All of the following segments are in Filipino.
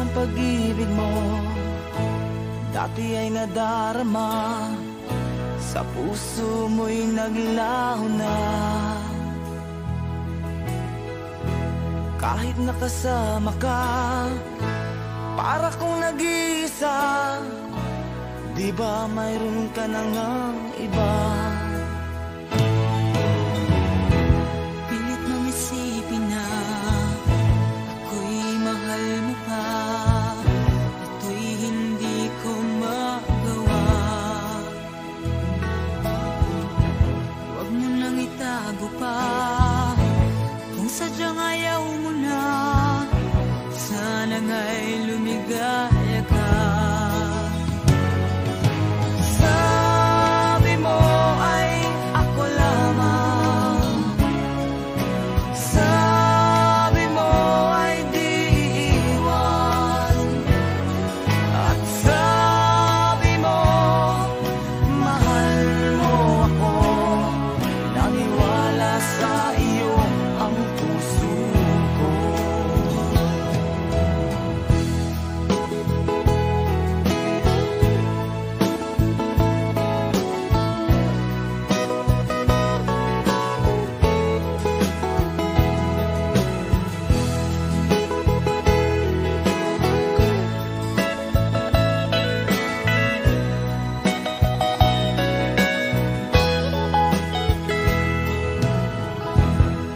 ng pag-ibig mo dati ay nadarama, sa puso mo'y naglaho na. Kahit nakasama ka, para kong nag-iisa, di ba mayroon ka na ngang iba? Pilit mong isipin na ako'y mahal mo pa, ito'y hindi ko magawa. Huwag mo nang itago pa, kung sadyang ayaw mo na, sana nga'y lumigaya ka. Sabi mo ay ako lamang, sabi mo ay di iiwan, at sabi mo mahal mo ako, naniwala sa iyo ang puso ko.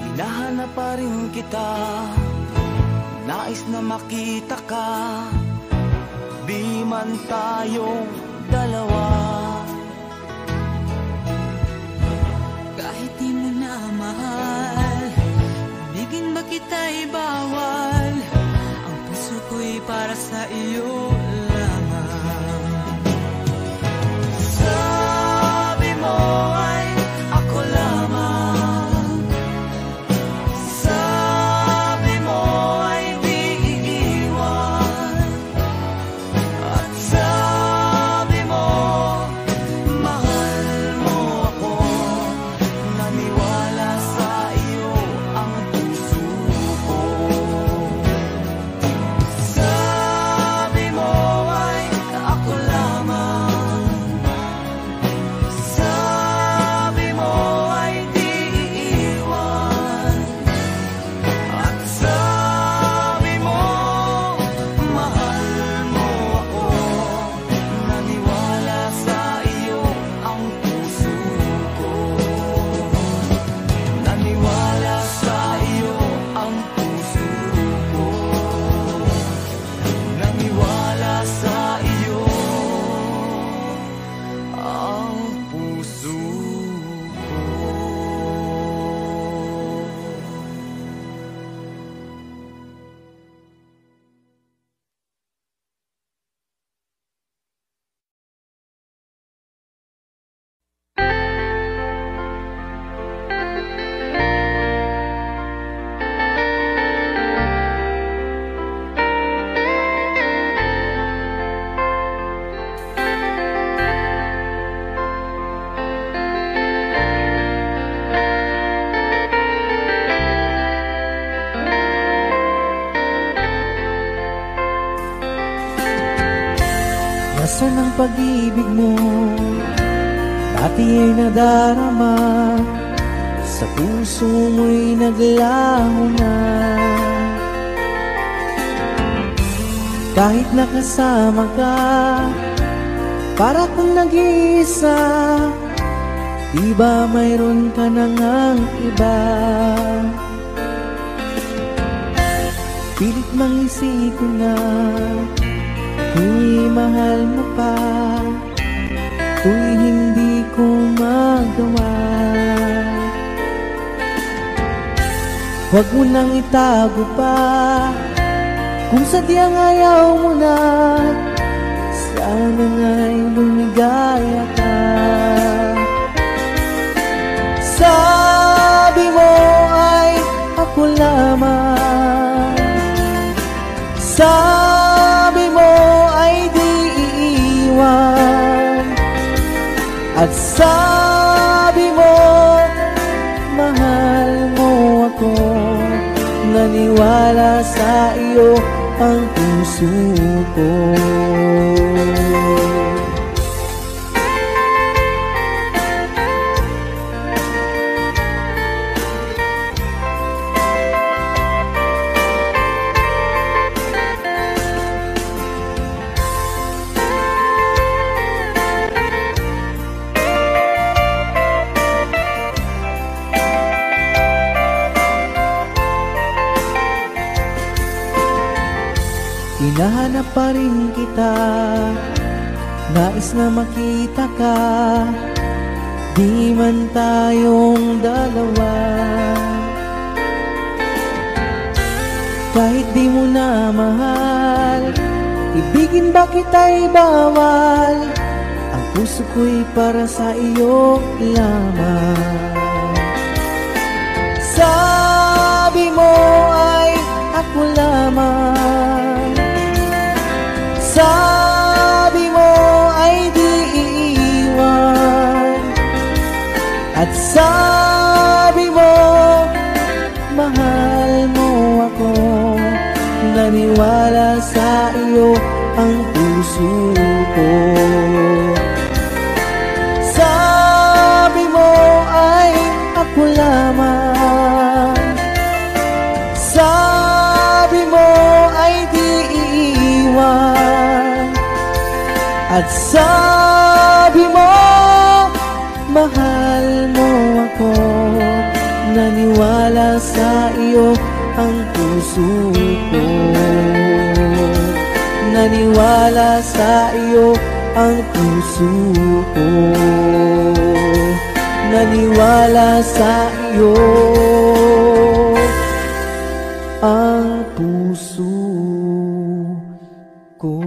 Hinahanap pa rin kita, nais na makita ka, di man tayong dalawa. Kahit di mo na mahal, ibigin ba kita'y bawal, ang puso ko'y para sa iyo lamang. Sabi mo ay ako lamang, sabi mo ay di iiwan, at sabi mo mahal mo ako, naniwala sa iyo ang puso ko. Sabi mo ay ako lamang, sabi mo ay di iiwan, at sabi mo mahal mo ako, naniwala sa iyo ang puso ko. Naniwala sa iyo ang puso ko, naniwala sa iyo ang puso ko. Nasaan ang pag-ibig mo? Dati ay nadarama, sa puso mo'y naglaho na. Kahit nakasama ka, para kong nag-iisa, di ba mayroon ka na ngang iba? Pilit mang isipin na kung mahal mo pa, kung hindi ko magawa. Huwag mo nang itago pa, kung sadyang ayaw mo na, sana nga'y lumigaya ka. Sabi mo ay ako lamang, sabi mo ay di iiwan, at sabi mo mahal mo ako, naniwala sa iyo ang puso puso ko. Hinahanap pa rin kita, nais na makita ka, di man tayong dalawa. Kahit di mo na mahal, ibigin ba kita'y bawal, ang puso ko'y para sa iyo lamang. Sabi mo ay ako lamang, sabi mo ay di iiwan, at sabi mo mahal mo ako. Naniwala sa iyo ang puso ko. Sabi mo ay ako lamang, sabi mo ay di iiwan, at sabi mo mahal mo ako. Naniwala sa iyo ang puso ko. Naniwala sa iyo ang puso ko. Naniwala sa iyo ang puso ko.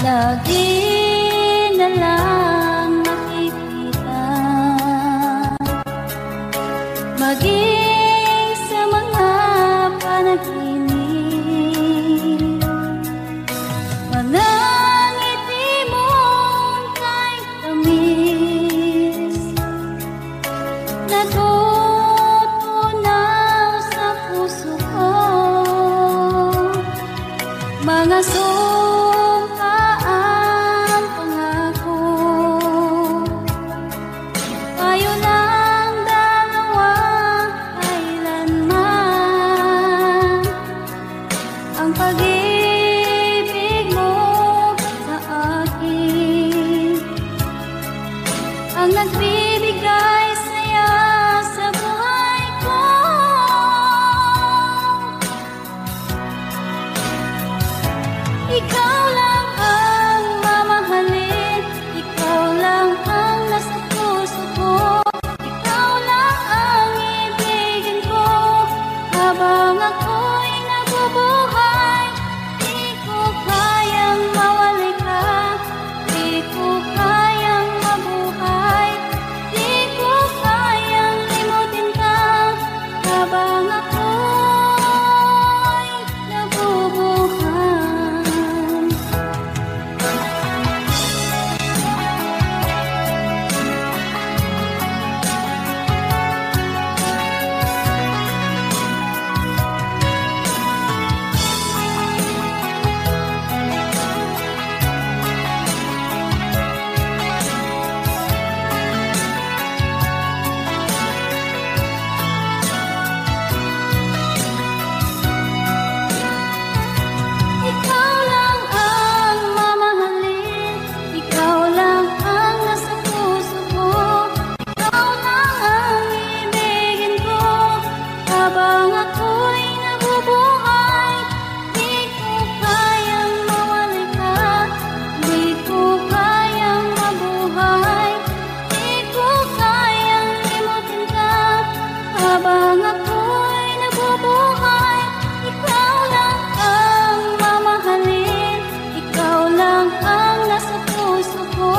Lagi na lang nakikita, maging sa mga panaginip, mga ngiti mong kay tamis, natutunaw sa puso ko, mga Ikaw lang ang mamahalin, ikaw lang ang nasa puso ko, ikaw lang ang ibigin ko, habang ako'y nabubuhay. Di ko kayang mawalay ka, di ko kayang mabuhay, di ko kayang limutin ka, habang ako'y nabubuhay. Ikaw lang ang mamahalin, ikaw lang ang nasa puso ko, ikaw lang ang ibigin ko, habang ako'y nabubuhay. Di ko kayang mawalay ka, di ko kayang mabuhay, di ko kayang limutin ka, habang ako'y nabubuhay. Ikaw lang ang mamahalin, ikaw lang ang nasa puso ko,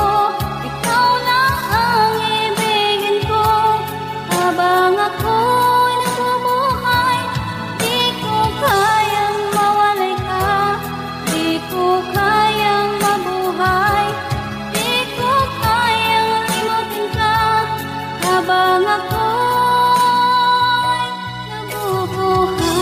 ikaw lang ang ibigin ko, habang ako'y nabubuhay. Di ko kayang mawalay ka, di ko kayang mabuhay, di ko kayang limutin ka, habang ako'y nabubuhay.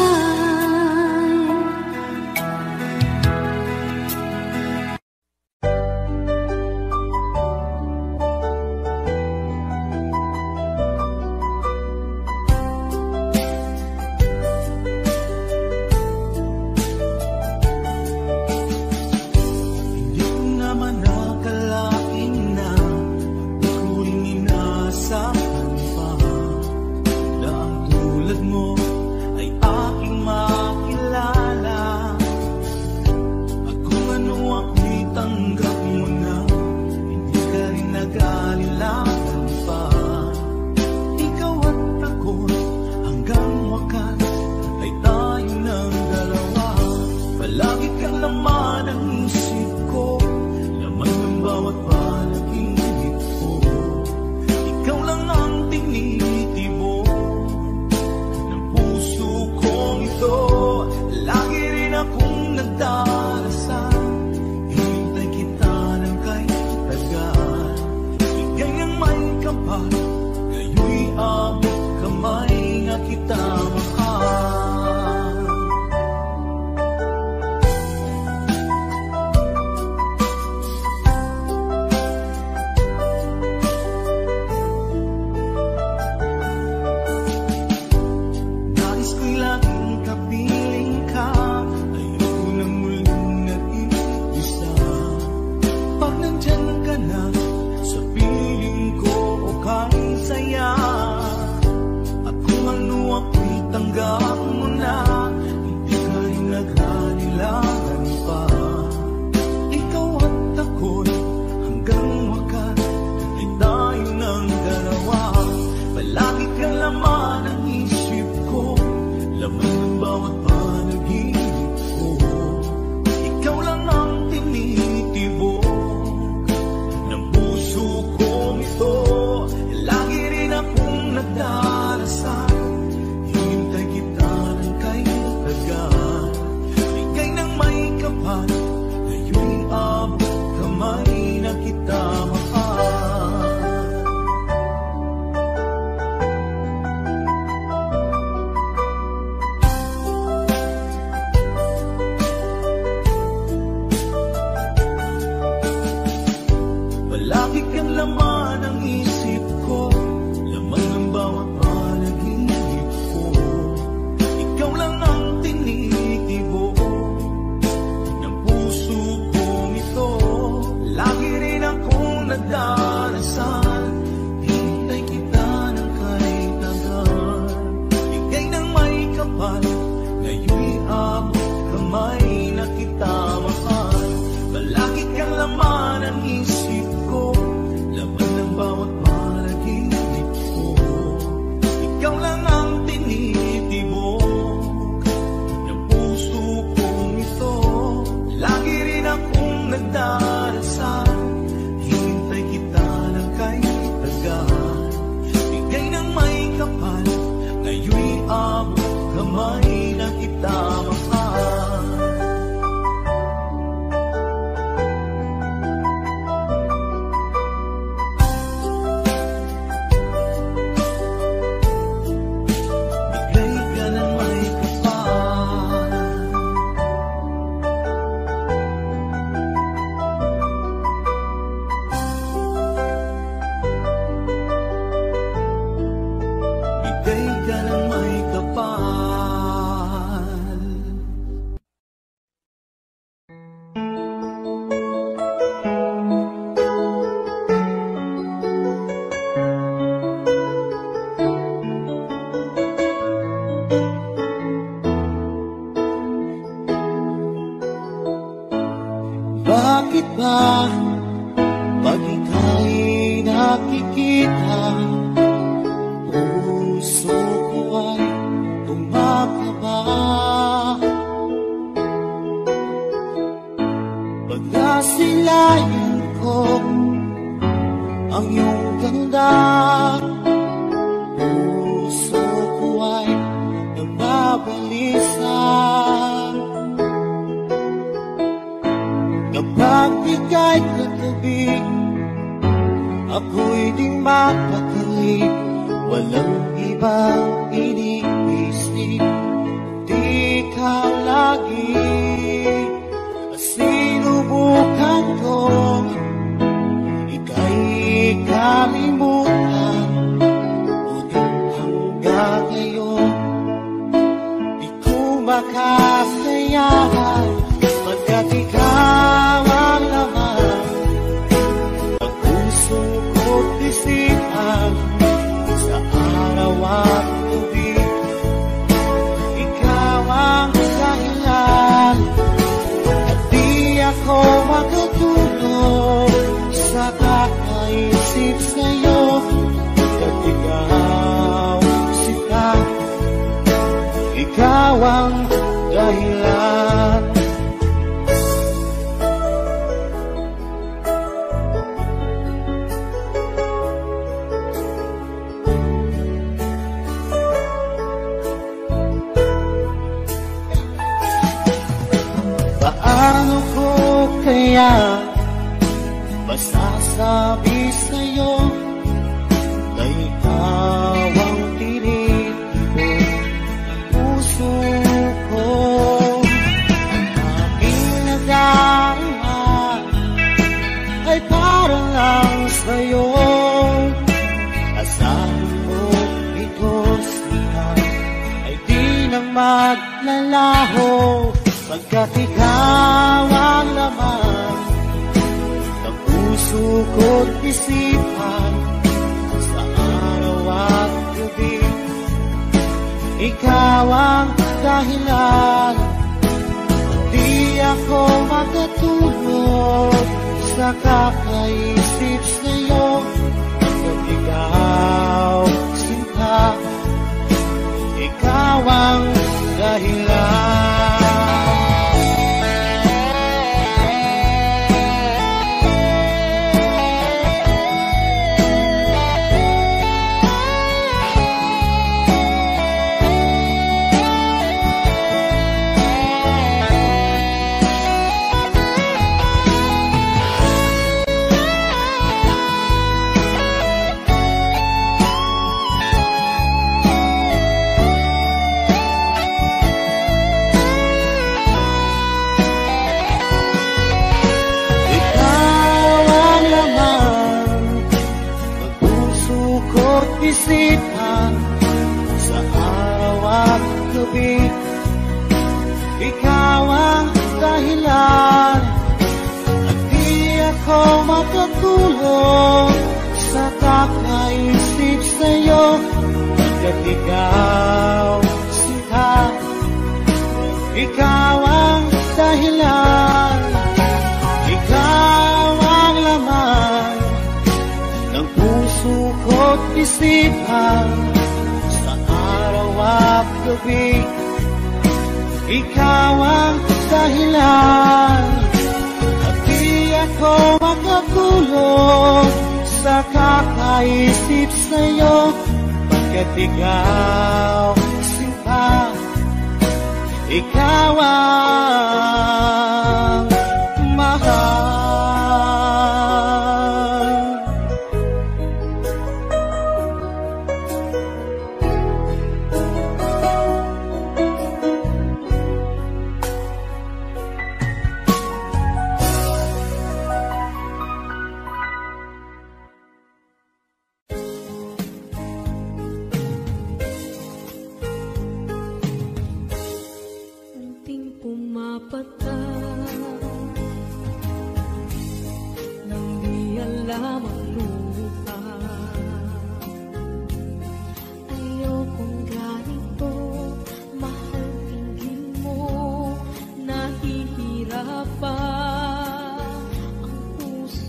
Hindi ko naman nakalain na ako'y inasahan pa, na ang tulad mo ay aking makilala. At kung ano ako'y tanggap mo na, hindi ka rin nag-alilangan pa. Ikaw at ako hanggang wakas ay tayo ng dalawa. Palagi kang laman ng isip ko, laman ng bawat panaginip ko. Ikaw lang ang tinitibok ng puso kong ito. Lagi rin akong nagdarasal, hinintay kita ng kahit tagal. Bigay ang may kapal, ngayo'y abot kamay nga kita mahal. Nais ko'y laging kapiling ka, ayoko nang muling nag-iisa. Pag nandyan ka na sa piling ko, okay saya. At kung ano ako'y tanggap mo na, hindi ka rin nag-alilangan pa. Ikaw at ako'y hanggang wakas ay tayo ng dalawa. Palagi kang laman ng isip ko, laman ng bawat panaginip ko. Ikaw lang ang tinitibok ng puso kong ito. Lagi rin akong nagdarasal, hinintay kita ng kahit tagal. Bigay ng may kapal, ngayon abot kamay na kita mahal. Palagi kang laman ng isip ko, laman ng bawat panaginip ko. Ikaw lang ang tinitibok ng puso Bakit ba pag ika'y nakikita, puso ko ay tumakaba? Pag nasilayan ko ang iyong ganda, puso ko ay nababalisa. Kapag ika'y katabi, ako'y di mapakali. Walang ibang iniisip, di ka lagi. Sinubukan ko ika'y kalimutan, ngunit hanggang ngayon di ko makasayahan. Pagkat ikaw ang laman ng puso ko't isipan, sa araw at gabi ikaw ang dahilan. At di ako makatulog sa kakaisip sa'yo. Pagkat ikaw sita, ikaw ang dahilan. Paano ko kaya masasabi sa'yo na ikaw ang tinitibok ng puso ko? Ang aking nadarama ay para lang sa'yo. Asahan mo ito siya ay di na maglalaho. Pagkat ikaw ang laman ng puso ko't isipan, sa araw at gabi ikaw ang dahilan. Di ako makatulog sa kakaisip sa'yo. Pagkat ikaw sinta, ikaw ang dahilan. Isipan sa araw at gabi ikaw ang dahilan. At di ako makatulog sa kakaisip sa'yo. Pagkat ikaw sinta, ikaw ang dahilan. Ikaw ang laman ng puso ko't isipan, sa araw at gabi ikaw ang dahilan. At di ako makatulog sa kakaisip sa'yo. Pagkat ikaw sinta, ikaw ang mahal.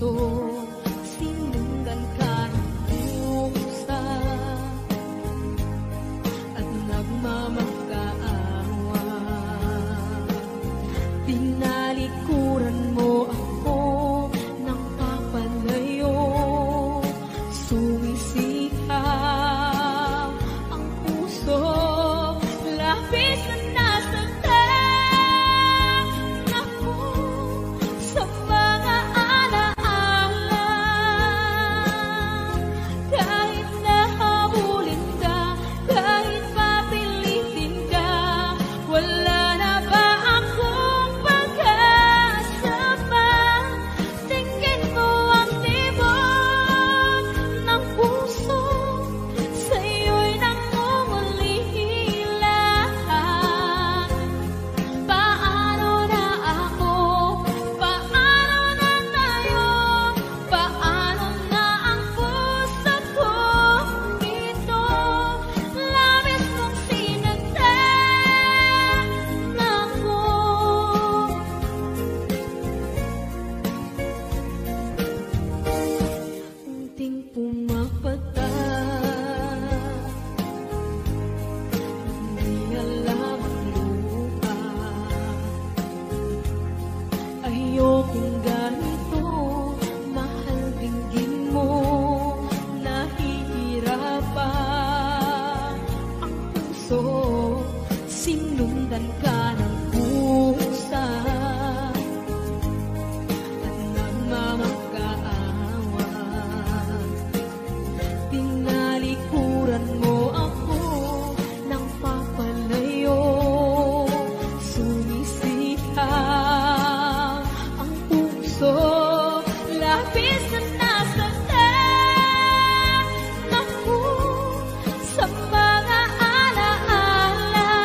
puso, sinundan ka ng pusa at nagmamagkaawa. Tinalikuran mo ako ng papalayo, sumisihaw ang puso, labis na nasaktan ako sa mga alaala. Kahit nahabulin ka, kahit papilitin ka, wala na ba akong pag-asa pa? Tingin mo ang tibok ng puso, sa'yo'y nangungulila. Paano na ako? Paano na tayo? Paano na ang puso kong ito? Labis mong sinaktan ako. Unting pumapata, hindi alam ang lupa. Ayokong ganito, mahal dinggin mo, nahihirapan ang puso, sinundan ka ng pusa at nagmamagkaawa. Tinalikuran mo ako ng papalayo, sumisihaw ang puso, labis na nasaktan ako sa mga alaala.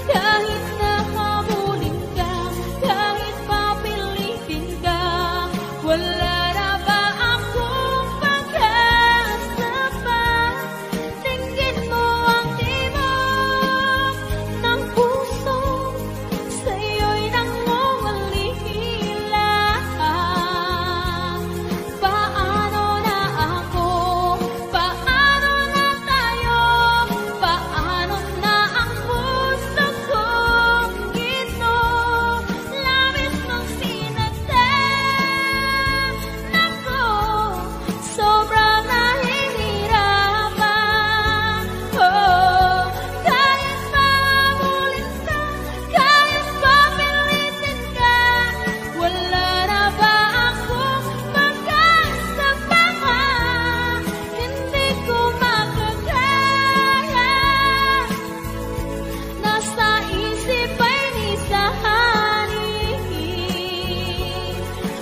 Kahit nahabulin ka, kahit papilitin ka, wala na ba akong pag-asa pa? Tingin mo ang tibok ng puso, sa'yo'y nangungulila. Paano na ako? Paano na tayo? Paano na ang puso kong ito? Labis mong sinaktan ako, sobrang nahihirapan. Oh, kahit mahabulin ka, kahit papilitin ka, wala na ba akong pag-asa pa? Hindi ko makakaya, nasa isip ay nisahalin.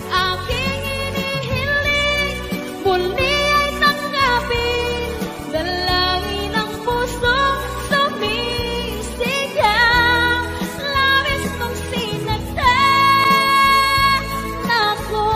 Aking inihiling, muli ay tanggapin, dalangin ng puso, sumisigaw. Labis mong sinaktan ako.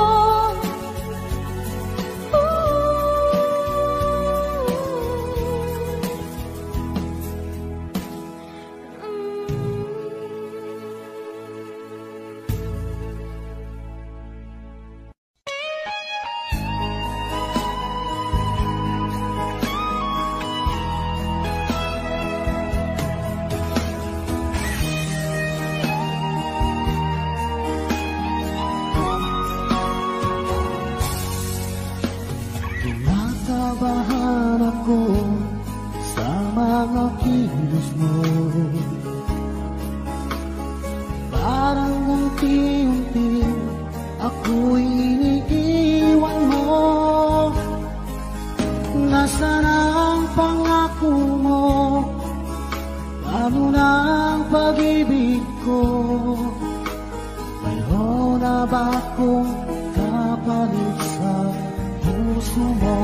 Kinakabahan ako sa mga kilos mo, parang unti-unti ako'y iniiwan mo. Nasaan ang pangako mo? Paano na ang pag-ibig ko? Mayroon na ba akong kapalit sa puso mo?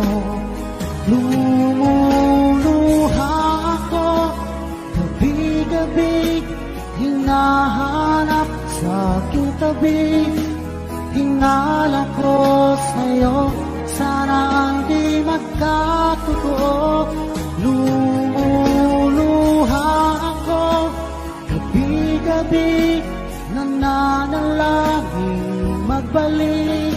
Lumuluha ako, gabi-gabi, hinahanap sa aking tabi. Hinala ko sa'yo, sana hindi magkatotoo. Lumuluha ako, gabi-gabi, nananalangin magbalik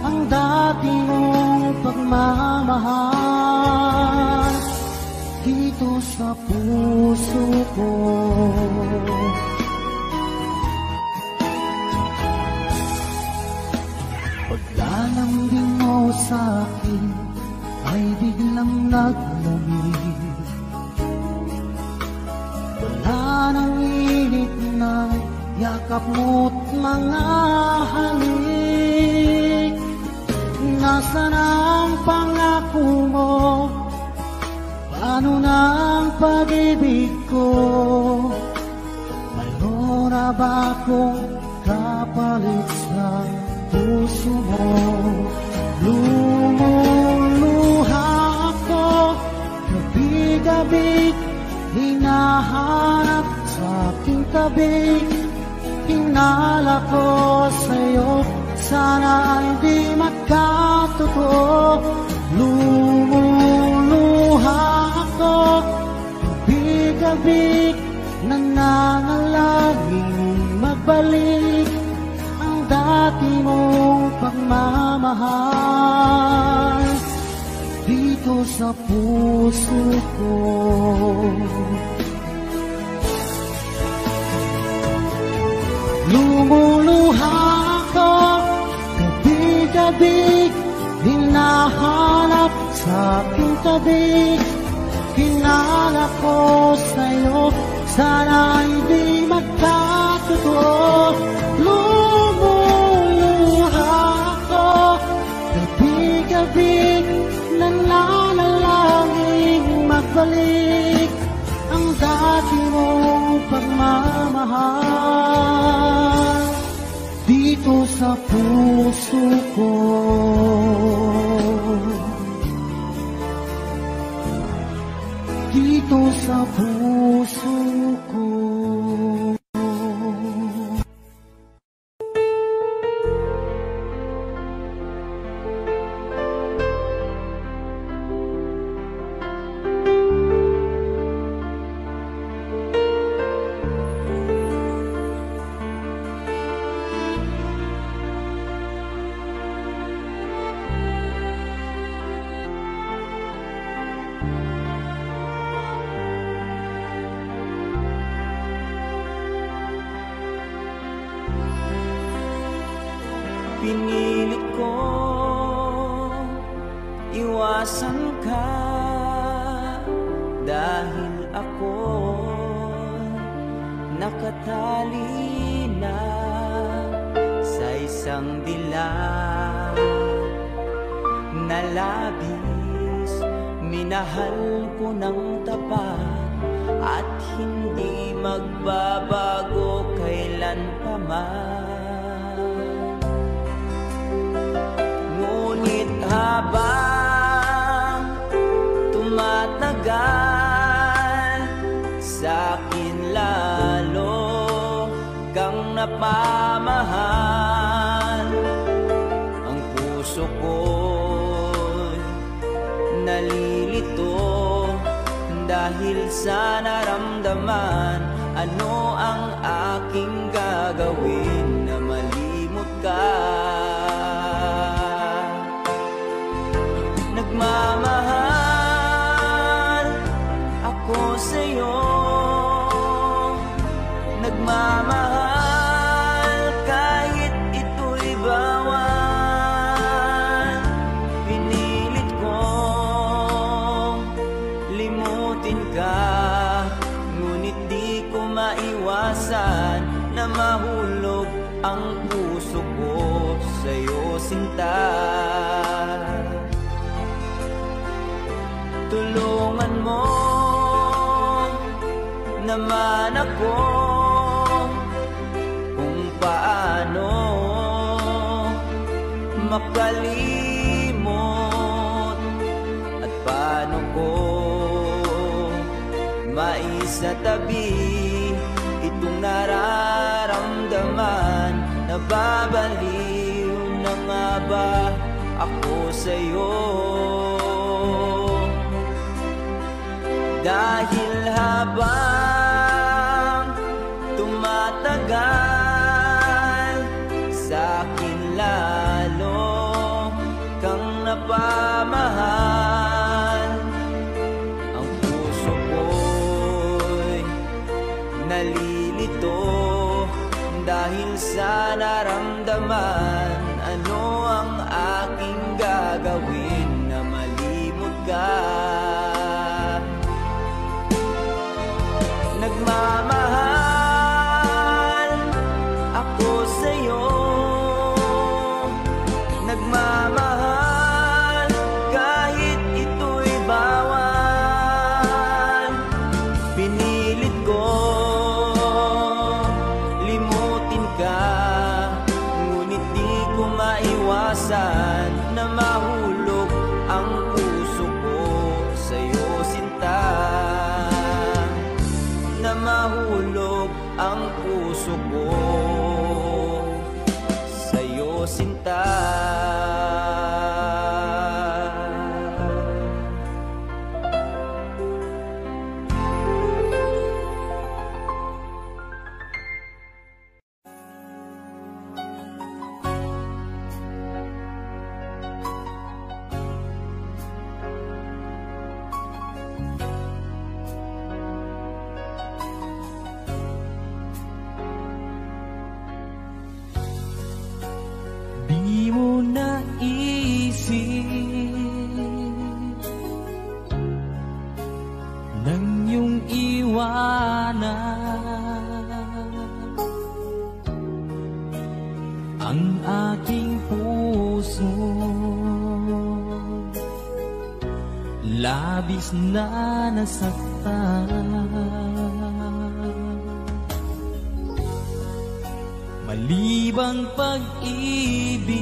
ang dati mong pagmamahal dito sa puso ko. Paglalambing mo sa'kin ay biglang naglamig. Wala nang init na yakap mo't mga halik. Nasaan ang pangako mo? Paano na ang pag-ibig ko? Mayroon na ba akong kapalit sa puso mo? Lumuluha ako, gabi-gabi, hinahanap sa aking tabi. Hinala ko sa'yo, sana hindi magkatotoo. Lumuluha ako, gabi-gabi, nangangalangin magbalik ang dati mong pagmamahal dito sa puso ko. Lumuluha ako, gabi-gabi, hinahanap sa aking tabi. Hinala ko sa'yo, sana hindi magkatotoo. Lumuluha ako, gabi-gabi, nananalangin magbalik ang dati mong pagmamahal dito sa puso ko. Dito sa puso ko. Pinilit ko iwasan ka dahil ako nakatali na sa isang dilag na labis. Minahal ko ng tapat at hindi magbabago kailan pa man. Ngunit habang tumatagal, sa'kin lalo kang napamahal. Ang puso ko'y nalilito dahil sa naramdaman. Ano ang aking gagawin na malimot ka? Nagmamahal ako sa'yo, nagmamahal kahit ito'y bawal. Pinilit kong limutin ka, ngunit di ko maiwasan na mahulog ang puso ko sa'yo, sinta. Tulungan mo naman ako kung paano makalimot at paano ko maisatabi itong nararamdaman. Nababaliw na nga ba ako sa'yo? Dahil habang tumatagal, sa'kin na naramdaman. Ano ang aking gagawin na malimot ka? Nagmamahal ako sa'yo, nagmamahal kahit ito'y bawal. Pinilit ko limutin ka, ngunit di ko maiwasan na mahulog ang puso ko sa'yo, sinta. Na mahulog ang puso ko sa'yo, sinta. Di mo naisip nang iyong iwanan ang aking puso, labis na nasaktan. Malibang pag-ibig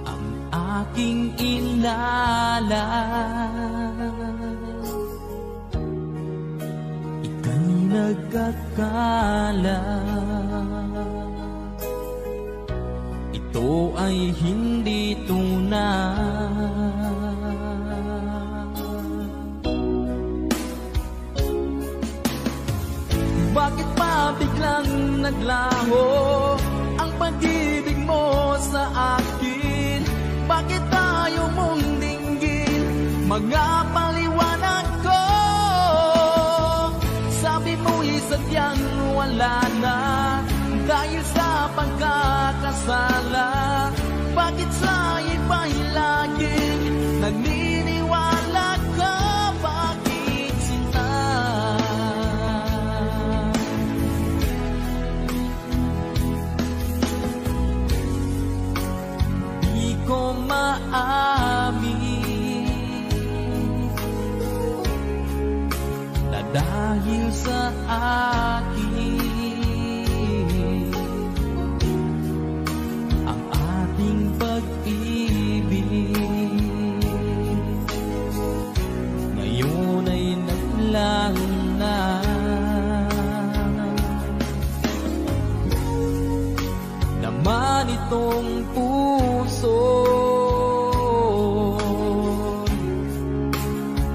ang aking inalan. Ika'y nagkakala ito ay hindi tunay. Bakit pa biglang naglaho ang pag-ibig mo sa akin? Bakit tayo mong dinggin mga paliwanag ko? Sabi mo'y sadyang wala na dahil sa pagkakasala. Bakit sa iba'y laging naniniwala ka? Bakit sinta? Di ko maamin na dahil sa akin ang ating pag-ibig ngayon ay naglaho na. Naman itong puso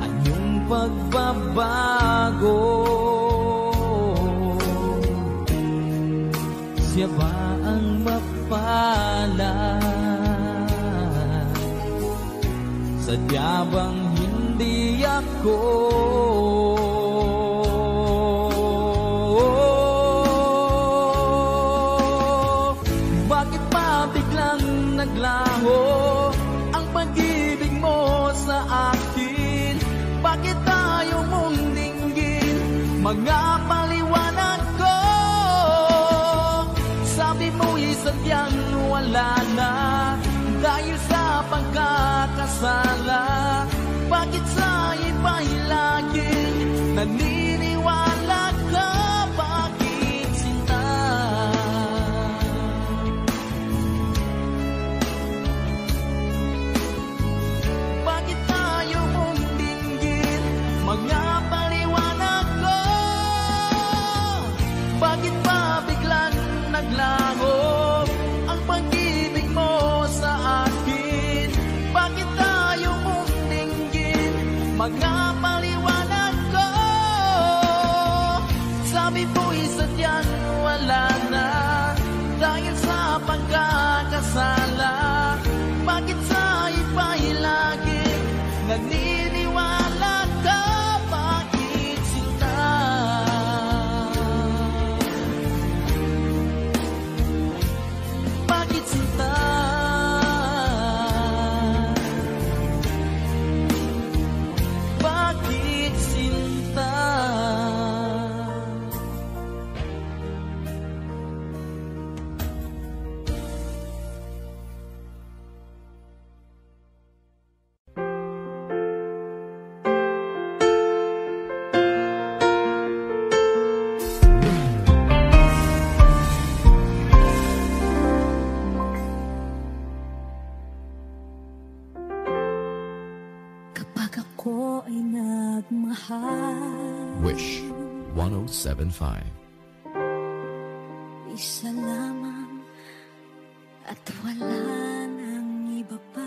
anyong pagbabago, siya ba ang mapalad? Sadya bang hindi ako? Bakit pa biglang naglaho ang pag-ibig mo sa akin? Bakit tayo mong dinggin mga paliwanag ko? Sabi mo'y sadyang wala na dahil sa pagkakasala. Bakit sa iba'y laging naniniwala ka? Bakit sinta? Bakit tayo mong dinggin mga paliwanag ko? Bakit pa biglang naglaho ang pag-ibig mo sa akin? Bakit tayo mong dinggin mga paliwanag ko? Sabi mo'y sadyang wala na dahil sa pagkakasala. Bakit sa iba'y laging naniniwala ka? Bakit sinta? Isa lamang at wala nang iba pa,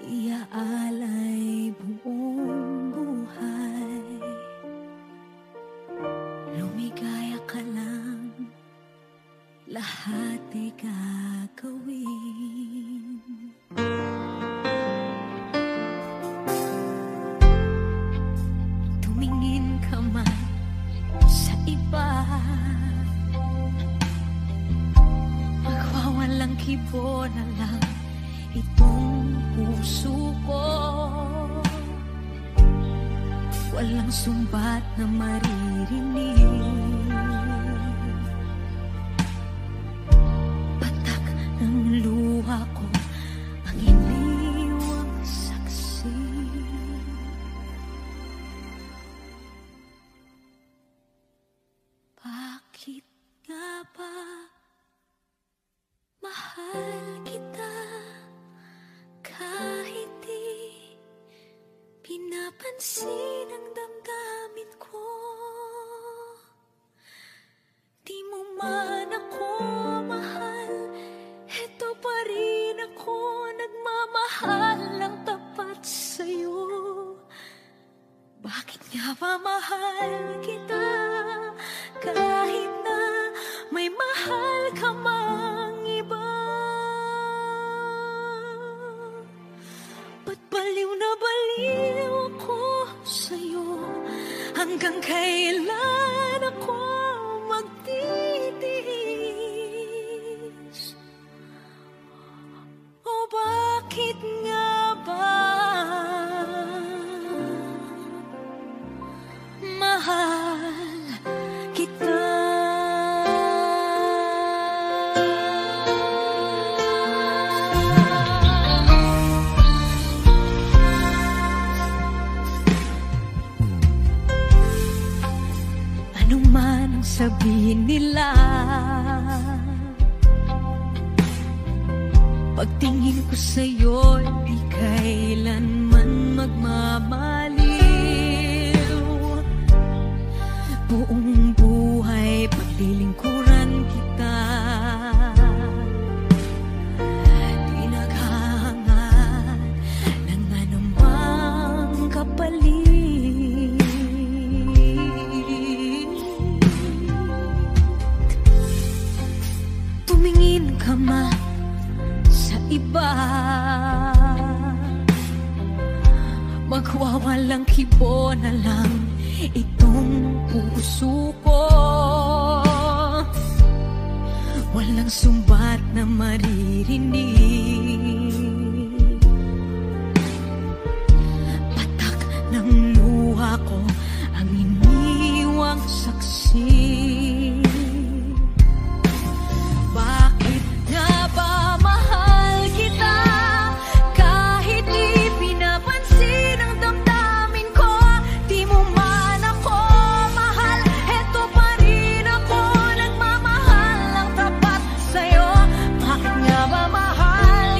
iaalay buong buhay. Lumigaya ka lang, lahat ay gagawin. Tumingin ka man sa iba, magwawalang kibo na lang itong puso ko. Walang sumbat na maririnig, patak ng luha ko ang iniwang saksi. Bakit nga ba mahal kita kahit di pinapansin ang damdamin ko? Di mo man ako mahal, eto pa rin ako nagmamahal ng tapat sa'yo. Bakit nga ba mahal kita kahit na may mahal ka mang iba? Ba't baliw na baliw ako sa'yo? Hanggang kailan ako magtitiis? O bakit nga ba mahal kita? Ano man ang sabihin nila, pagtingin ko sa'yo, di kailanman magmamaliw. Buong buhay paglilingkuran kita, di naghahangad ng anumang kapalit. Tumingin ka man sa iba, magwawalang kibo na lang itong puso ko. Walang sumbat na maririnig, patak ng luha ko ang iniwang saksi. Bakit nga ba mahal kita kahit di pinapansin ang damdamin ko? Di mo man ako mahal, eto pa rin ako nagmamahal ng tapat sa'yo. Bakit nga ba mahal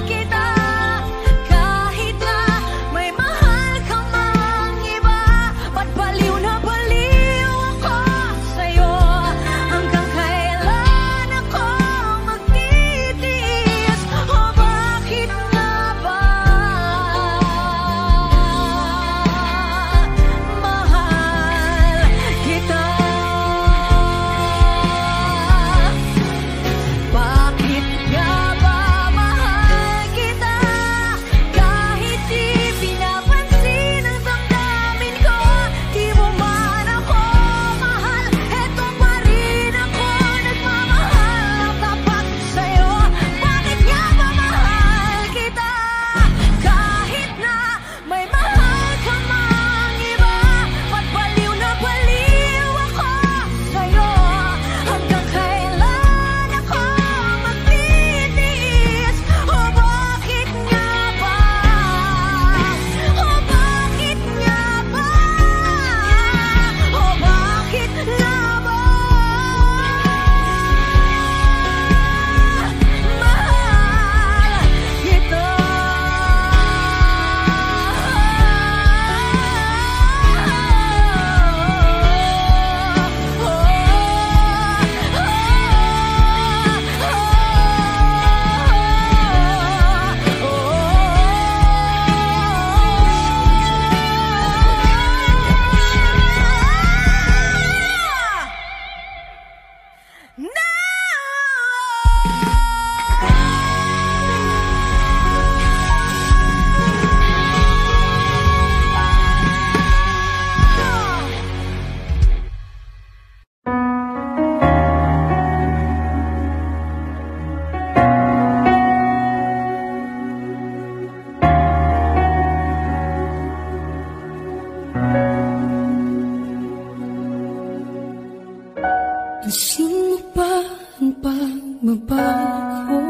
Pansin mo ba ang pagbabago?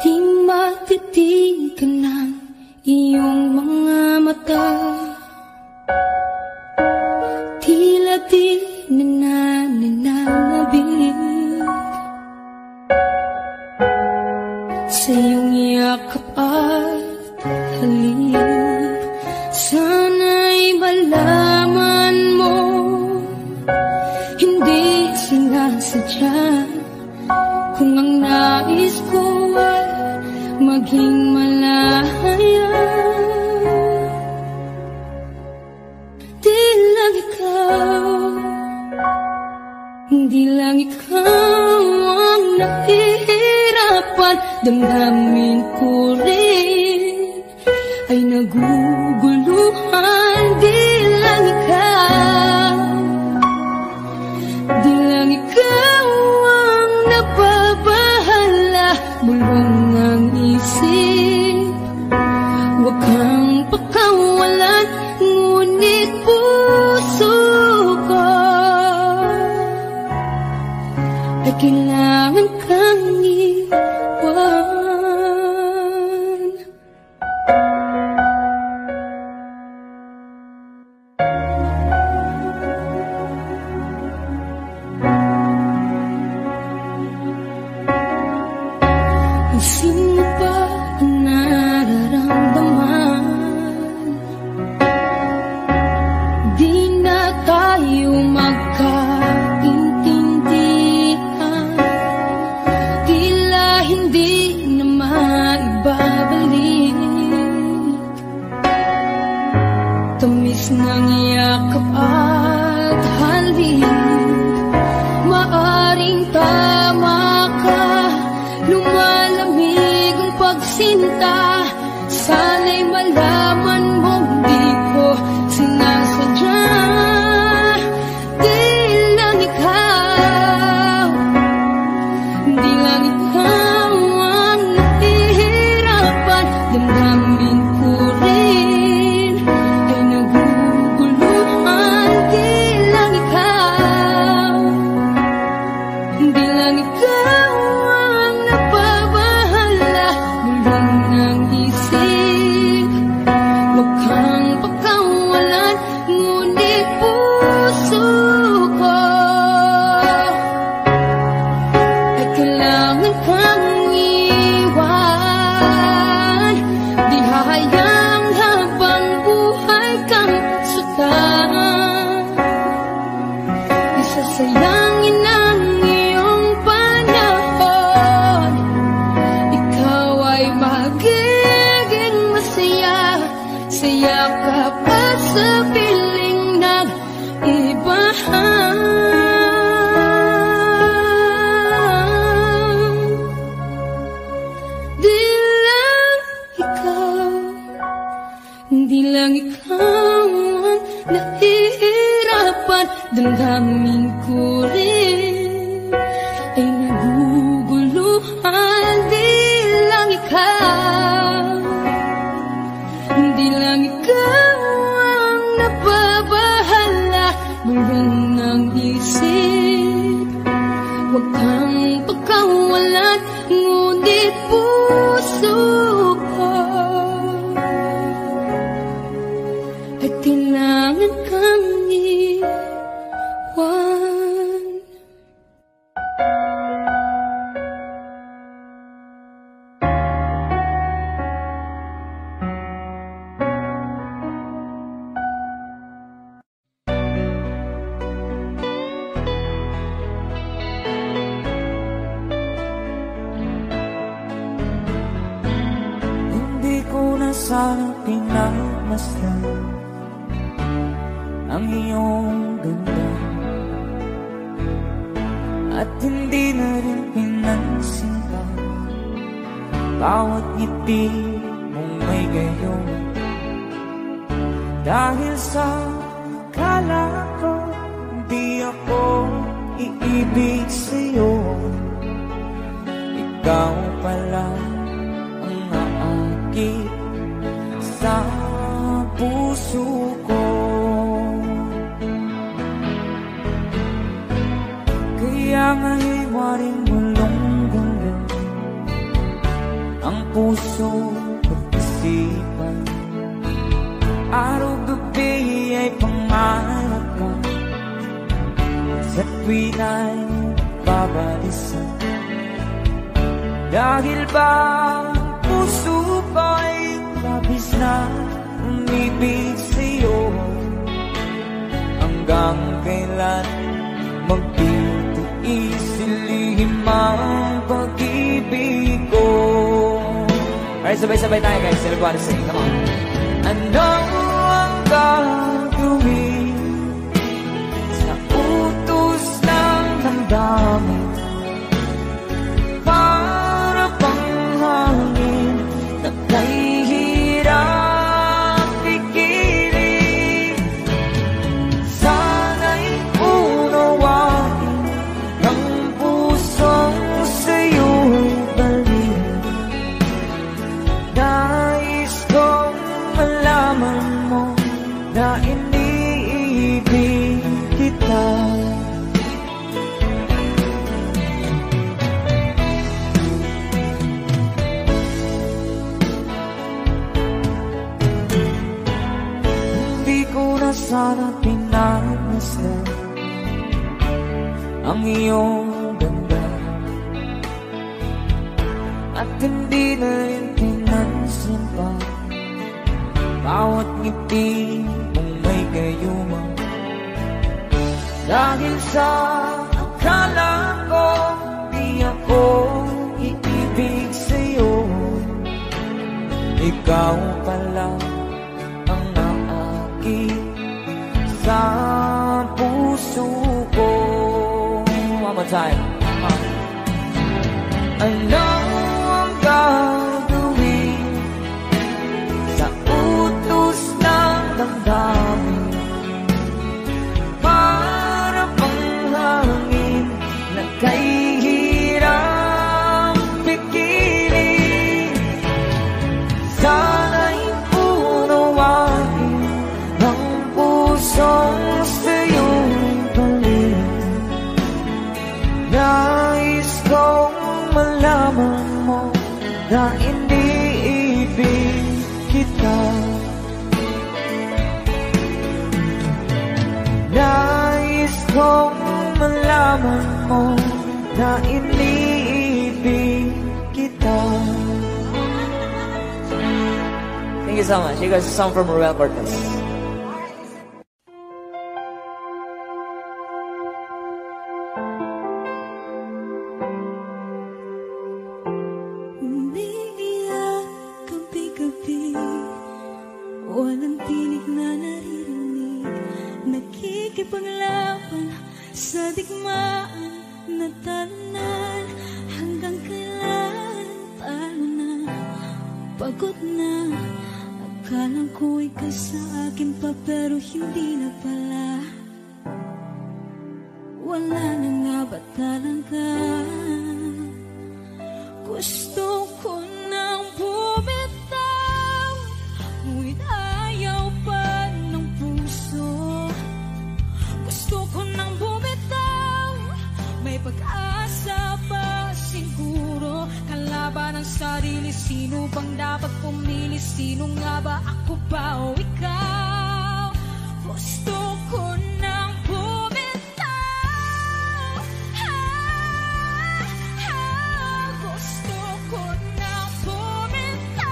Di matitig ka ng iyong mga mata. Tila di nananabig sa iyong yakap at halik. Sana'y malaman mo, hindi sinasadya. Kung ang nais ko ay maging malaya, di lang ikaw, hindi lang ikaw ang nahihirapan. Damdamin ko rin ay naguguluhan. Di lang ikaw, di lang ikaw ang napapahala. Bulong ang isip, huwag kang pakawalan. Ngunit puso ko ay kailangan kang iwan. Sino ba ang nararamdaman? Di na tayo magkaintindihan. Tila hindi na maibabalik. Tamis ng yakap at halik. Maaring tama ka, lumalamig ang pagsinta. Sana'y malaman mong di ko sinasadya. Di lang ikaw, di lang ikaw ang nahihirapan. Damdamin ko rin ay naguguluhan. Di lang ikaw, di lang ikaw ang napabahala. Bulong ng isip, huwag kang pakawalan. Ngunit puso ko ay kailangan kang iwan. Di hahayang habang buhay kang sutan. Isasayangin ang iyong panahon. Ikaw ay magiging masaya sa yakap at sa piling ng iba. Di lang ikaw, hindi lang ikaw ang nahihirapan. Damdamin ko rin ay naguguluhan. Di lang ikaw, hindi lang ikaw ang napabahala. Bulong ng isip, huwag kang pagkawalan. Ngunit puso ko ay kailangan kang iwan. Hindi ko na sana pinagmasdan ang iyong ganda, at hindi na rin pinansin pa bawat ngiti mong may gayon. Dahil sa kala ko di ako iibig sa'yo, ikaw pala ang aakit sa puso ko. puso at isipan. Araw-gabi ay pangarap ka, sa tuwin ay babalisan. Dahil ba puso ko'y labis na umibig sa'yo, hanggang kailan magtitiis ilihim ang pag-ibig ko. Alright, sabay-sabay tayo guys. Everybody sing, come on. Ano ang gagawin sa utos ng damdamin? Para bang hangin na kahihirap pigiling. Sana'y unawain ng pusong sa'yo'y balik. Nais kong malaman mo na iniibig kita. Hindi ko na sana pinagmasdan ang iyong ganda, at hindi na rin pinansin pa bawat ngiti mong may gayuma. Dahil sa akala ko di ako iibig sa'yo, ikaw pala ang naakit sa puso ko. One more time. Ano ang gagawin sa utos ng damdamin? Para bang hangin na kahihirap pigiling. Sana'y unawain ng pusong sa'yo'y balik. Nais kong malaman mo na iniibig kita. Nais kong malaman mo na iniibig kita. Thank you so much. You guys, a song from Ruel Cortez. Umiiyak gabi-gabi, walang tinig na naririnig, nakikipaglaban sa digmaan na talunan. Hanggang kailan talo na, pagod na. Akala ko ikaw sa akin pa, pero hindi na pala. Wala na nga ba talaga? Gusto ko nang bumitaw, ngunit ayaw pa ng puso. Gusto ko nang bumitaw, may pag-asa pa siguro. Kalaban ng sarili, sino bang dapat pumili? Sino nga ba, ako ba o ikaw? Gusto ko nang bumitaw, gusto ko nang bumitaw,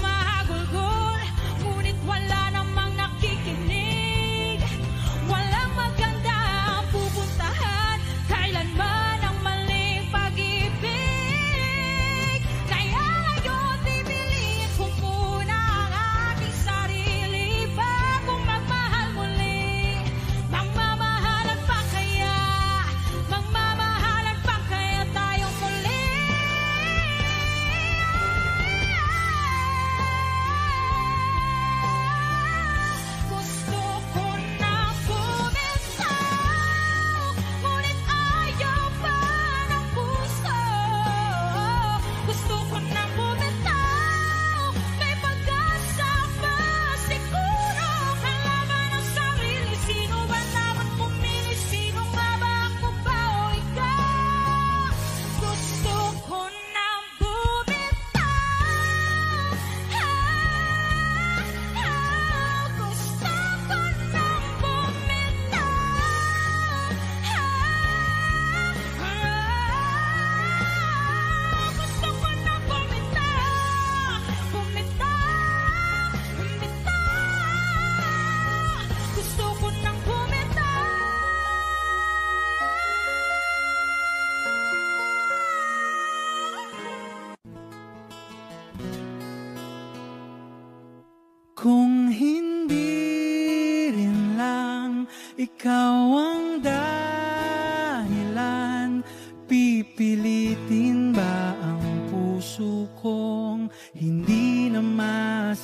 mahagulgol, ngunit wala namang nakikinig. Walang maganda ang pupuntahan, kailanman ang mali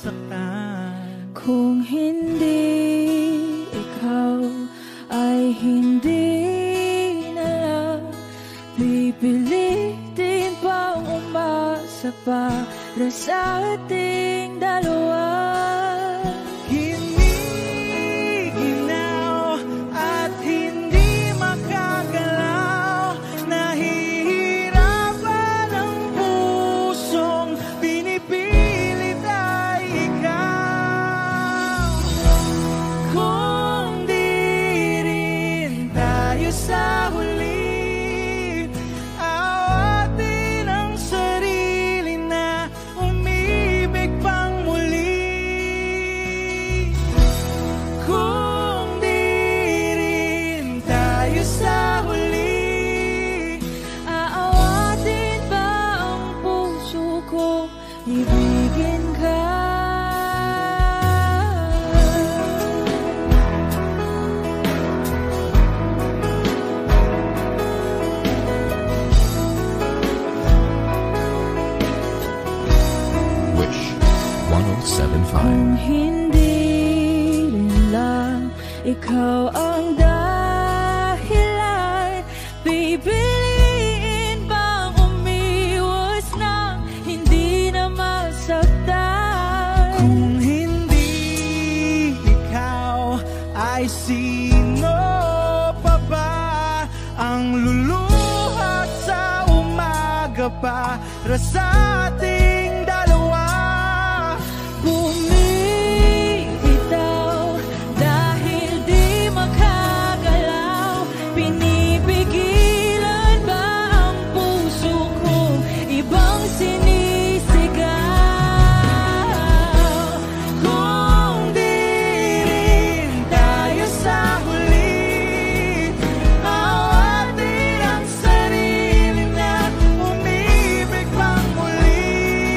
masaktan. Kung hindi ikaw ay hindi na lang, pipilitin pang umasa para sa ating dalawa. Hiniginaw at hindi makagalaw, nahihirapan ang pusong pinipilit ay ikaw. Kung di rin tayo sa huli, awatin ang sarili na umibig pang muli. Kung di rin tayo sa huli, Aawatin ba ang puso ko, ibigin ka? Wish 1075. Kung hindi rin lang ikaw ang dahilan, pipiliin bang umiwas nang hindi na masaktan? kung hindi ikaw, ay sino pa ba ang luluhat sa umaga para sa ating dalawa? Bumibitaw dahil di makagalaw, pinipigilan ba ang puso kong ibang sinisigaw? Kung di rin tayo sa huli, awatin ang sarili na umibig pang muli.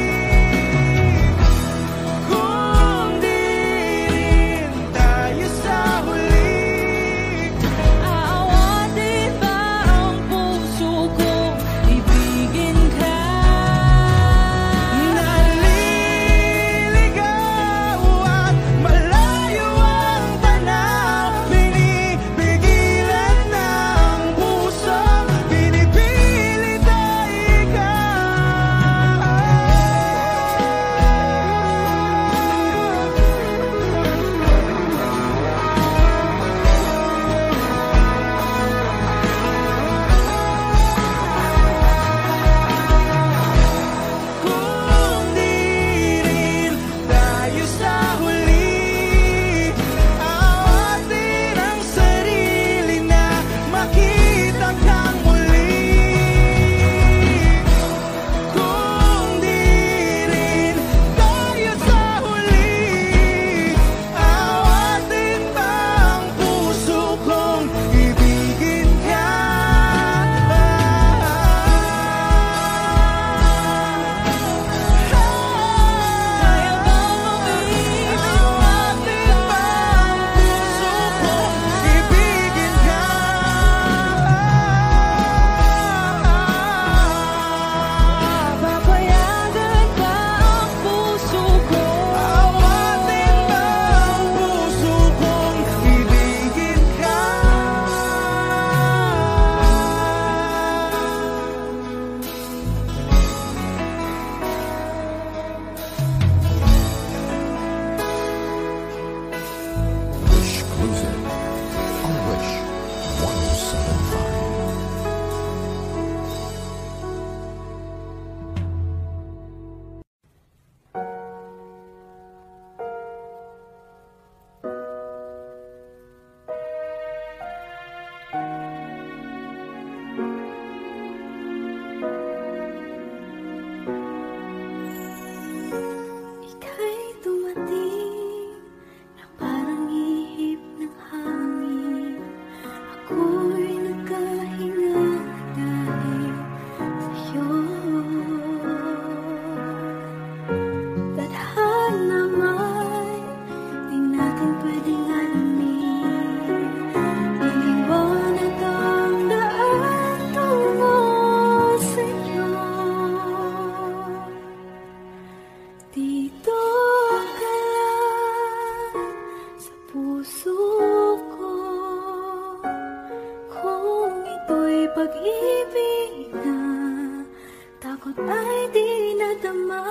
ay di nadama.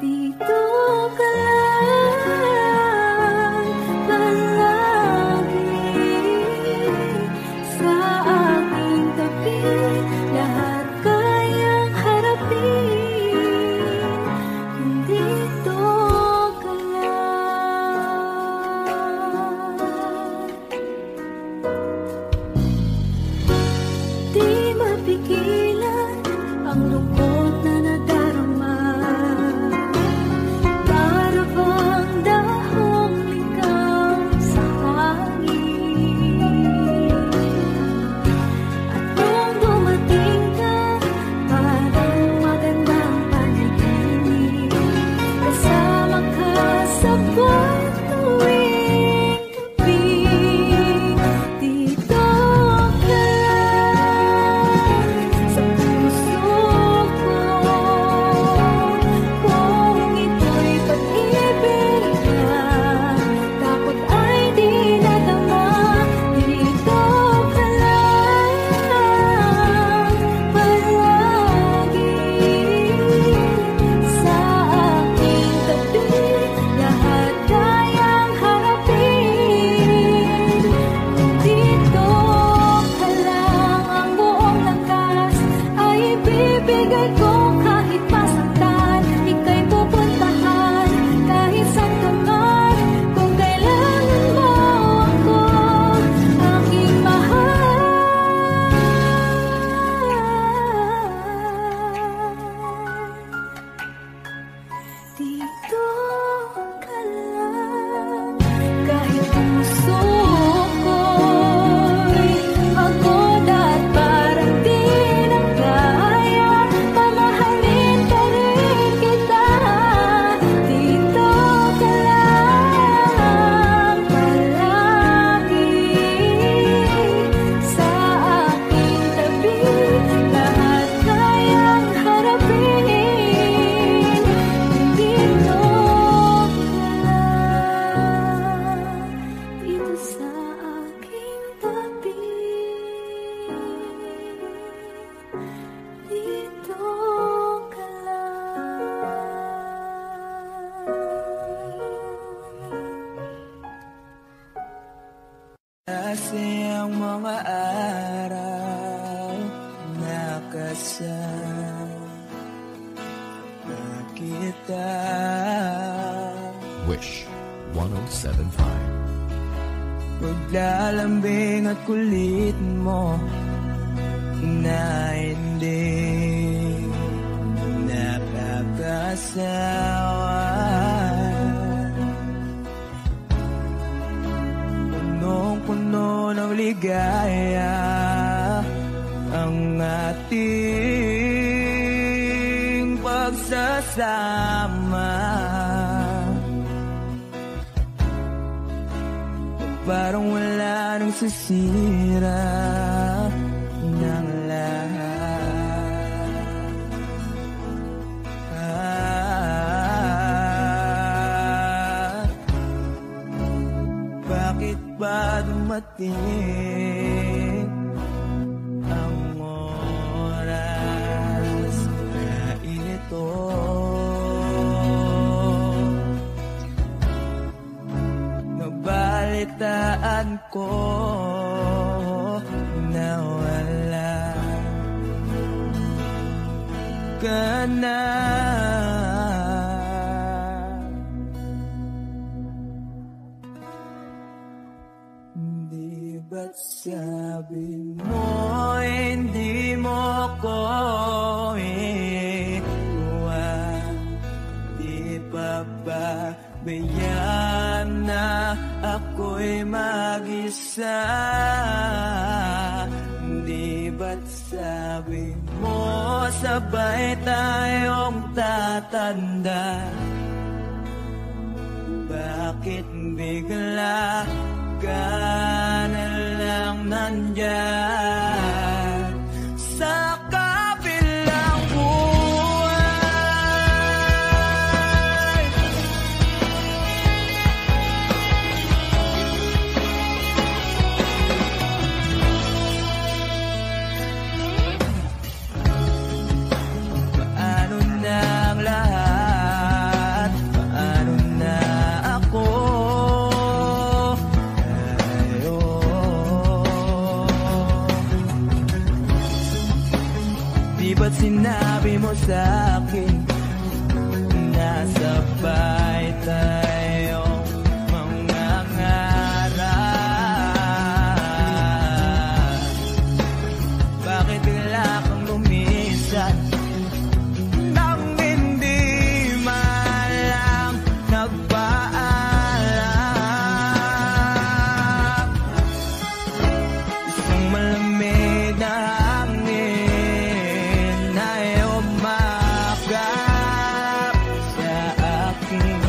Dito ka lang palagi sa aking tabi. Lahat kayang harapin kung dito ka lang. Di mapigilan ang lungkot na nadarama. Para bang dahong ligaw sa hangin. At nung dumating ka, parang magandang panaginip. Kasama ka sa buwan tuwing gabi. Dito ka sa puso ko. Kung ito'y pag-ibig na, dapat ay di nadama. Dito ka lang palagi sa aking tabi. Lahat kayang harapin kung dito ka lang. Ang buong lakas ay ibibigay ko kahit masaktan. Ika'y pupuntahan kahit saan ka man. Kung kailangan mo ako, aking mahal. Dito ka lang. Kahit puso ko'y pagod at parang di na kaya, mamahalin pa rin kita. Dito ka lang palagi sa aking tabi. Lahat kayang harapin kung dito ka lang. Dito sa aking tabi. Dito ka lang. Kasi ang mga araw nakasama kita. Wish 1075. Paglalambing at kulit mo na hindi nakakasawa. Punong-puno ng ligaya ang ating pagsasama. Parang wala nang sisira ng lahat. Bakit ba dumating ang oras na ito? Nabalitaan ko na wala ka na. Di ba't sabi mo hindi mo ko iwan? Di pa ba bayaan na ako'y mag-isa? Di ba't sabi mo sabay tayong tatanda? Bakit bigla ka na lang nandyan sa kabilang buhay? Paano akin. Nasabay tayong mangangarap. Bakit bigla kang lumisan nang hindi man lang nagpaalam? Isang malamig na hangin ay umakyat sa akin.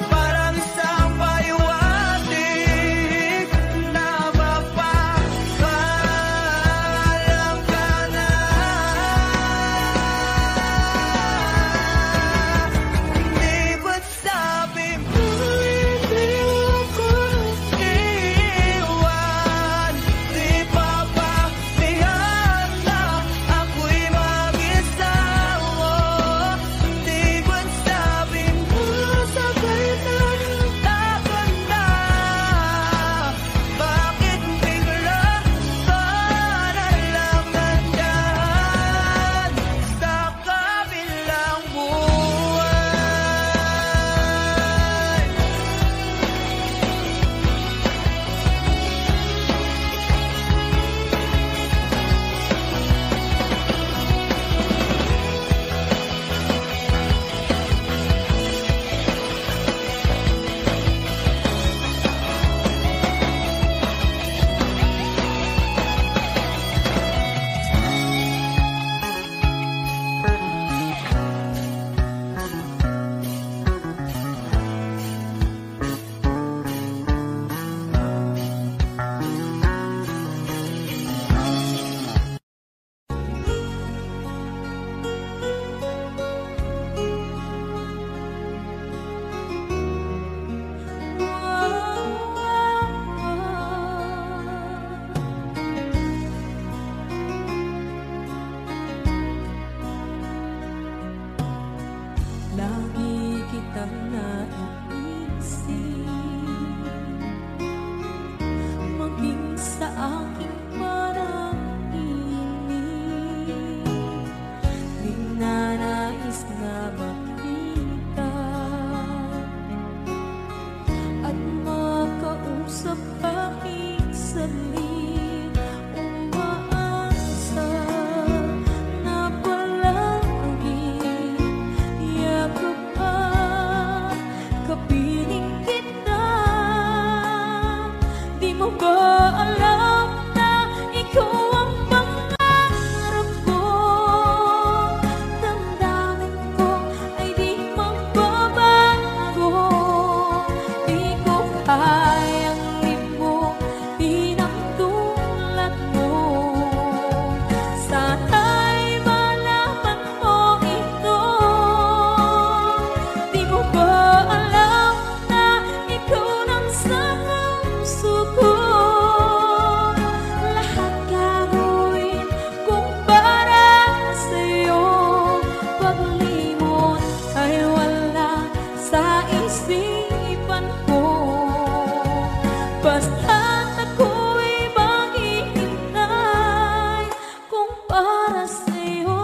Parang isang pahiwatig na mapapaalam ka na. Di ba't sabi mo hindi ako iwan? Di pa ba tiyan na ako'y mag-isa mo? Di ba't sabi mo sabay na laban na? Bakit bigla ka nalang nandyan sa kabilang buhay? Lagi kitang naiisip, maging sa aking parang inig. Di na nais na makita at makausap kahit saglit. Umaasa na palagi yakap at kapiling kita. Di mo ba alam na ikaw ang pangarap ko? Damdamin ko ay di magbabago. Di ko kayang limutin ang tulad mo. Sana'y malaman mo ito. Di mo ba alam na ikaw nang sa puso ko? Lahat gagawin kung para sa'yo. Paglimot ay wala sa isipan ko. Basta't ako'y maghihintay kung para sa'yo.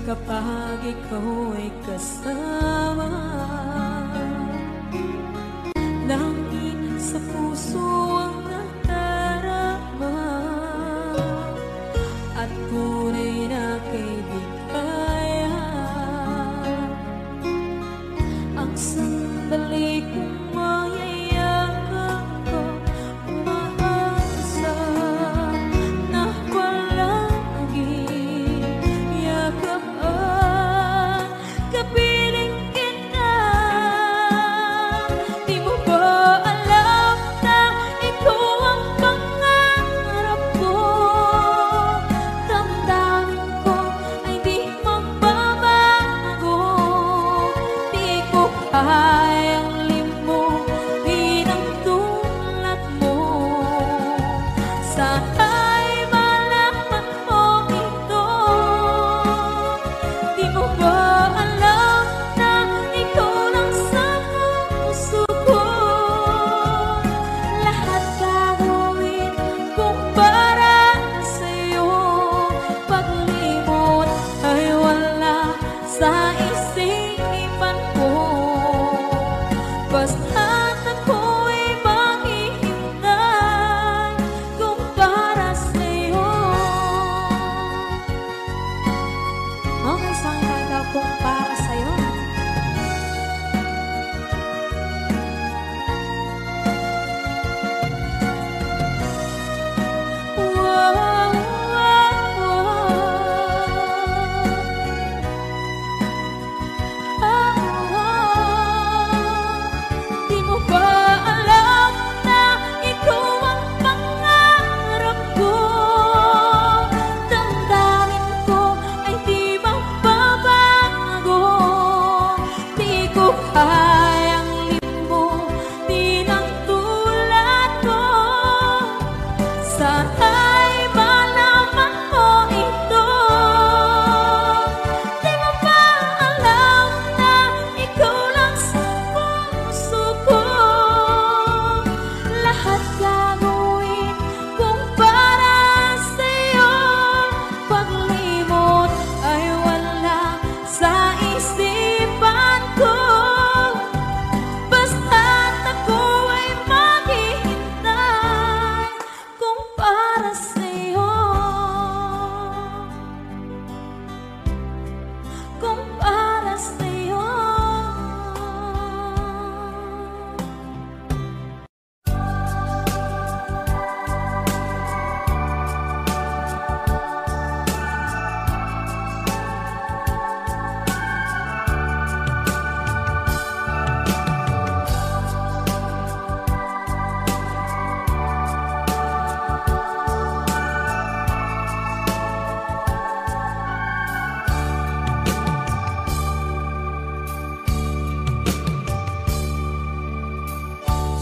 Kapag ikaw ay kasama, langit sa puso ang nadarama at tunay na kaibigan. Ang sandali kong mayayakap ko, umaasa na palagi yakap at kapiling kita. Di mo ba alam na ikaw ang pangarap ko? Damdamin ko ay di magbabago. Di ko kayang limutin basta't ako'y maghihintay kung para sa'yo. Okay, isang kanta kung para sa'yo. Di mo ba alam na ikaw ang pangarap ko? Damdamin ko ay di magbabago. Di ko kayang limutin ang tulad ko. Sana'y malaman mo ito. Di mo ba alam na ikaw lang sa puso ko? Lahat gagawin kung para sa'yo. Paglimot ay wala sa isipan ko. Basta't ako ay maghihintay kung para sa'yo. Kung para sa'yo.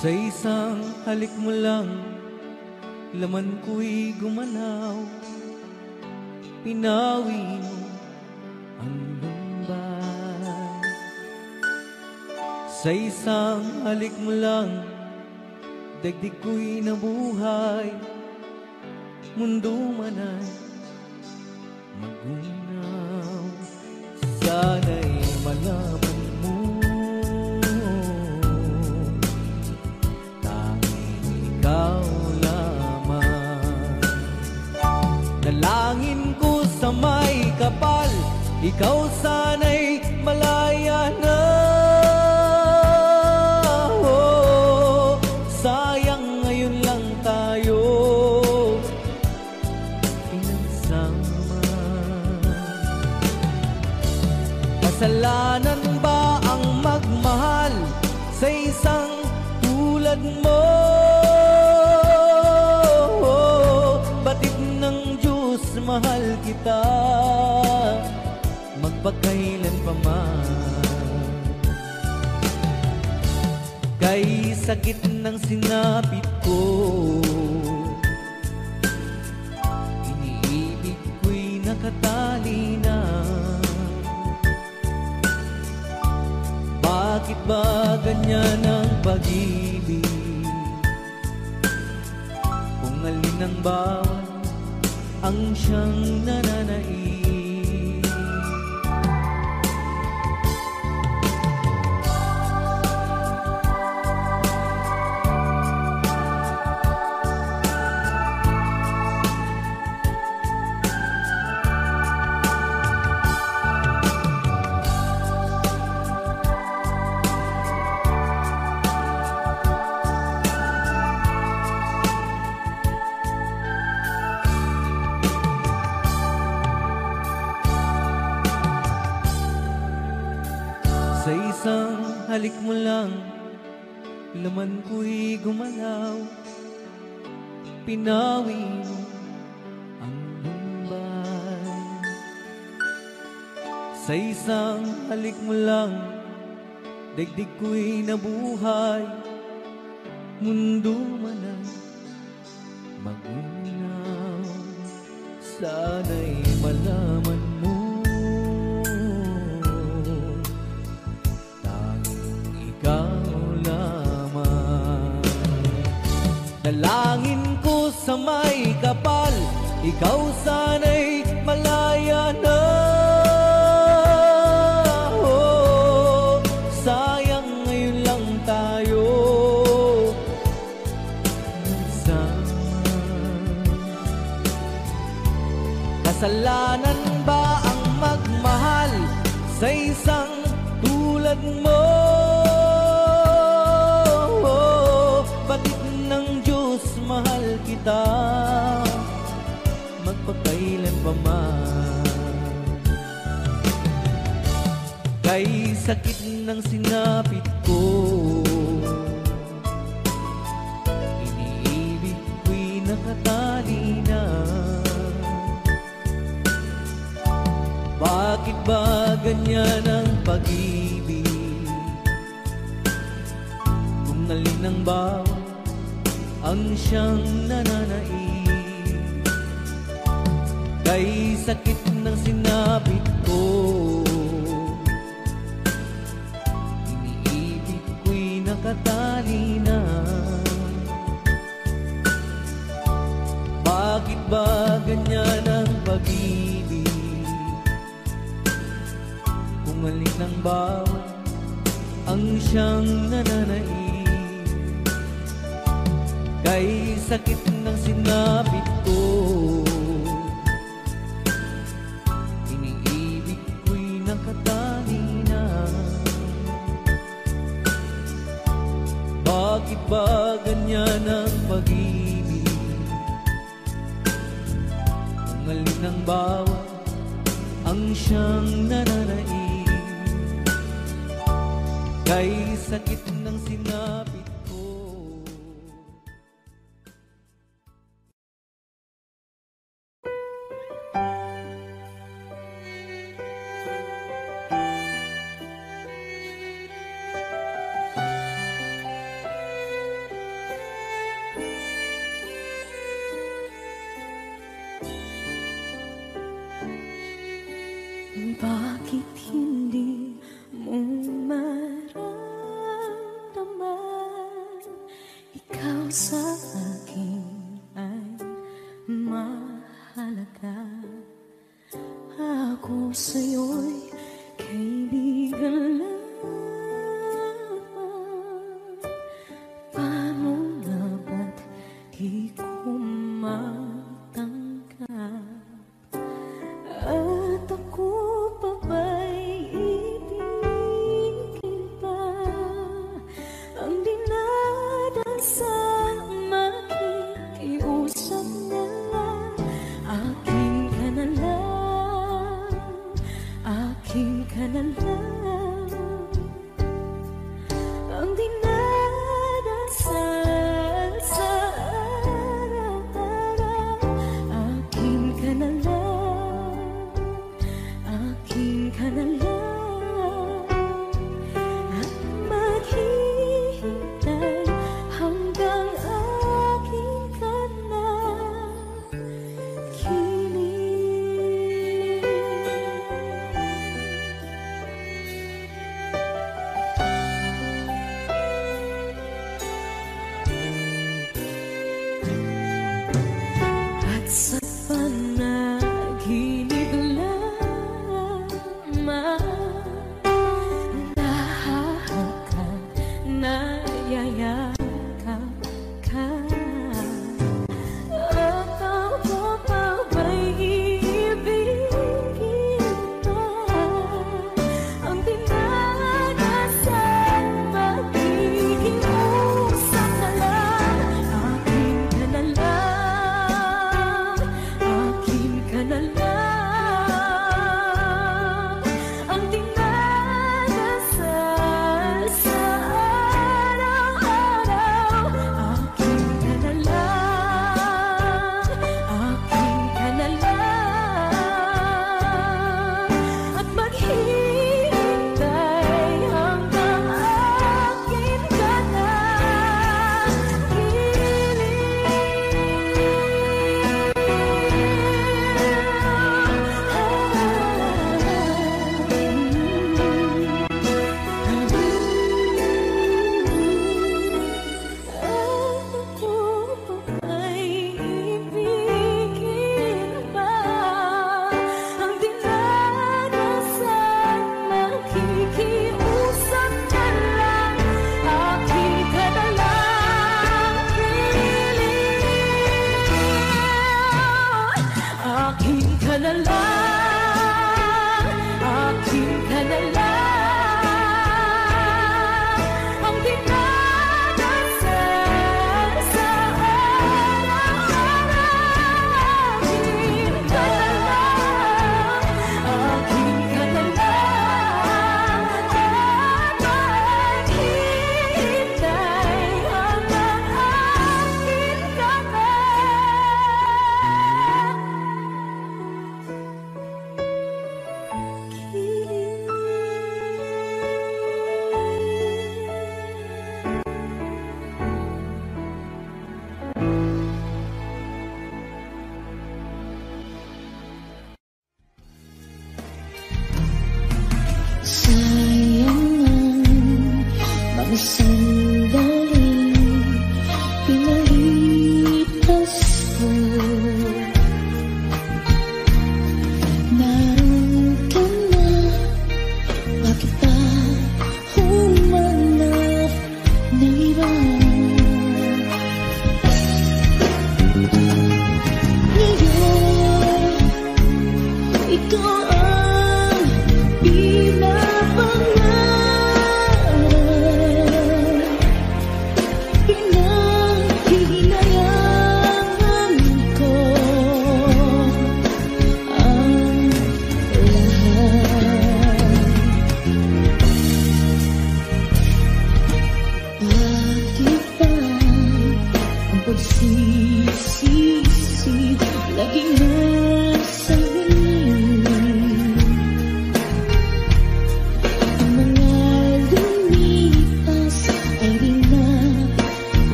Sa isang halik mo lang, laman ko'y gumanaw. Pinawi mo ang lumbay. Sa isang halik mo lang, daigdig ko'y nabuhay. Mundo man ay magunaw. Sana'y malaman mo, ikaw lamang. Dalangin ko sa may kapal, ikaw sana'y malaya na. Oh, sayang ngayon lang tayo pinagsama. Kasalanan ba ang magmahal sa isang tulad mo? Batid ng Diyos, mahal kita magpakailan pa man. Kay sakit ng sinapit ko, iniibig ko'y nakatali na. Bakit ba ganyan ang pag-ibig? Kung alin ang bawat ang siyang nananaig. Sa isang halik mo lang, laman ko'y gumalaw. Pinawi mo ang lumbay. Sa isang halik mo lang, daigdig ko'y nabuhay. Mundo man ay magunaw. Sana'y malaman mo, dalangin ko sa may kapal, ikaw sana'y malaya na. Oh, sayang ngayon lang tayo kasalanan ba ang magmahal sa isang tulad mo? Bakit ng Diyos mahal kita magpakailan pa man? Kay sakit ng sinapit ko, iniibig ko'y nakatali na. Bakit ba ganyan ang pag-ibig? Kung alin ang bawat ang siyang nananaig. Kay sakit ng sinapit ko, iniibig ko'y nakatali na. Bakit ba ganyan ang pag-ibig? Kung alin ang bawat ang siyang nananaig. Kay sakit ng sinapit ko, iniibig ko'y nakatali na. Bakit ba ganyan ang pag-ibig? Kung alin ang bawat ang siyang nananaig. Kay sakit ng sinapit ko. Bakit hindi mo maramdaman? Ikaw sa akin ay mahalaga. Ako sa'yo'y kaibigan lamang. Paano nga ba't di ko matanggap? At ako pa ba'y ibigin pa ang dinadasama kita?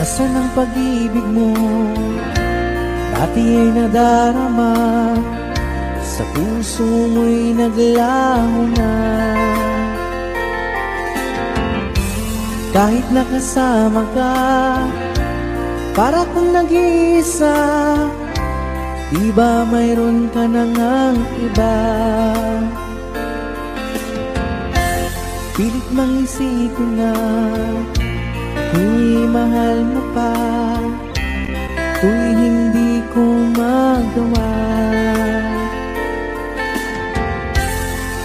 Nasaan ang pag-ibig mo? Dati ay nadarama, sa puso mo'y naglaho na. Kahit nakasama ka, para kung nag-iisa, di ba mayroon ka na ngang iba? Pilit mang isipin na kung mahal mo pa, kung hindi ko magawa.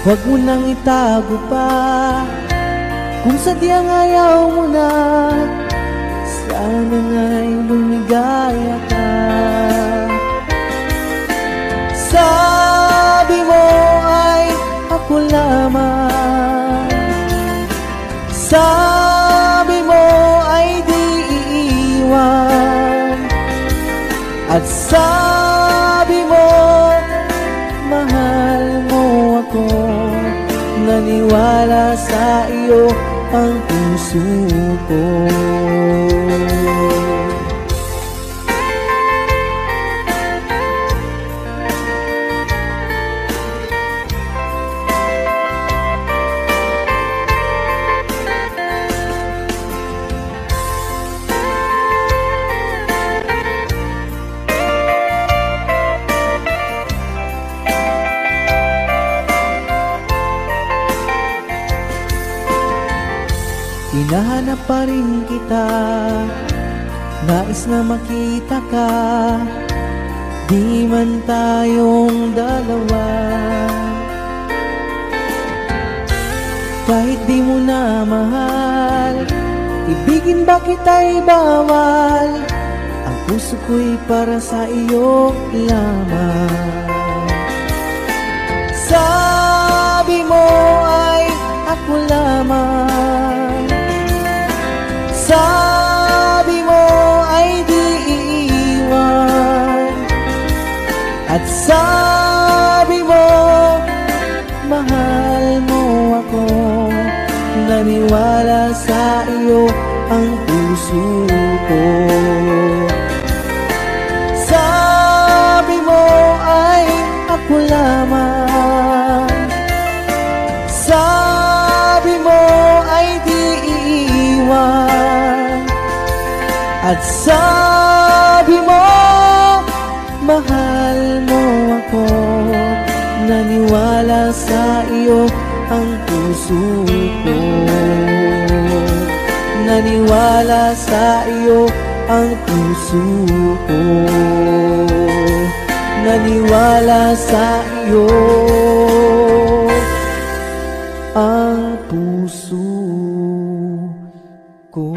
Huwag mo nang itago pa, kung sadyang ayaw mo na, sana nga'y lumigaya ka. Sabi mo ay ako lamang, sabi mo ay di iiwan, at sabi mo mahal mo ako. Naniwala sa iyo ang puso ko. Hinahanap pa rin kita, nais na makita ka, di man tayong dalawa. Kahit di mo na mahal, ibigin ba kita'y bawal, ang puso ko'y para sa iyo lamang. Sabi mo ay ako lamang, sabi mo ay di iiwan, at sabi mo mahal mo ako. Naniwala sa iyo ang puso ko. Sabi mo ay ako lamang, sabi mo ay di iiwan, at sabi mo mahal mo ako. Naniwala sa iyo ang puso ko. Naniwala sa iyo ang puso ko. Naniwala sa iyo ang puso ko.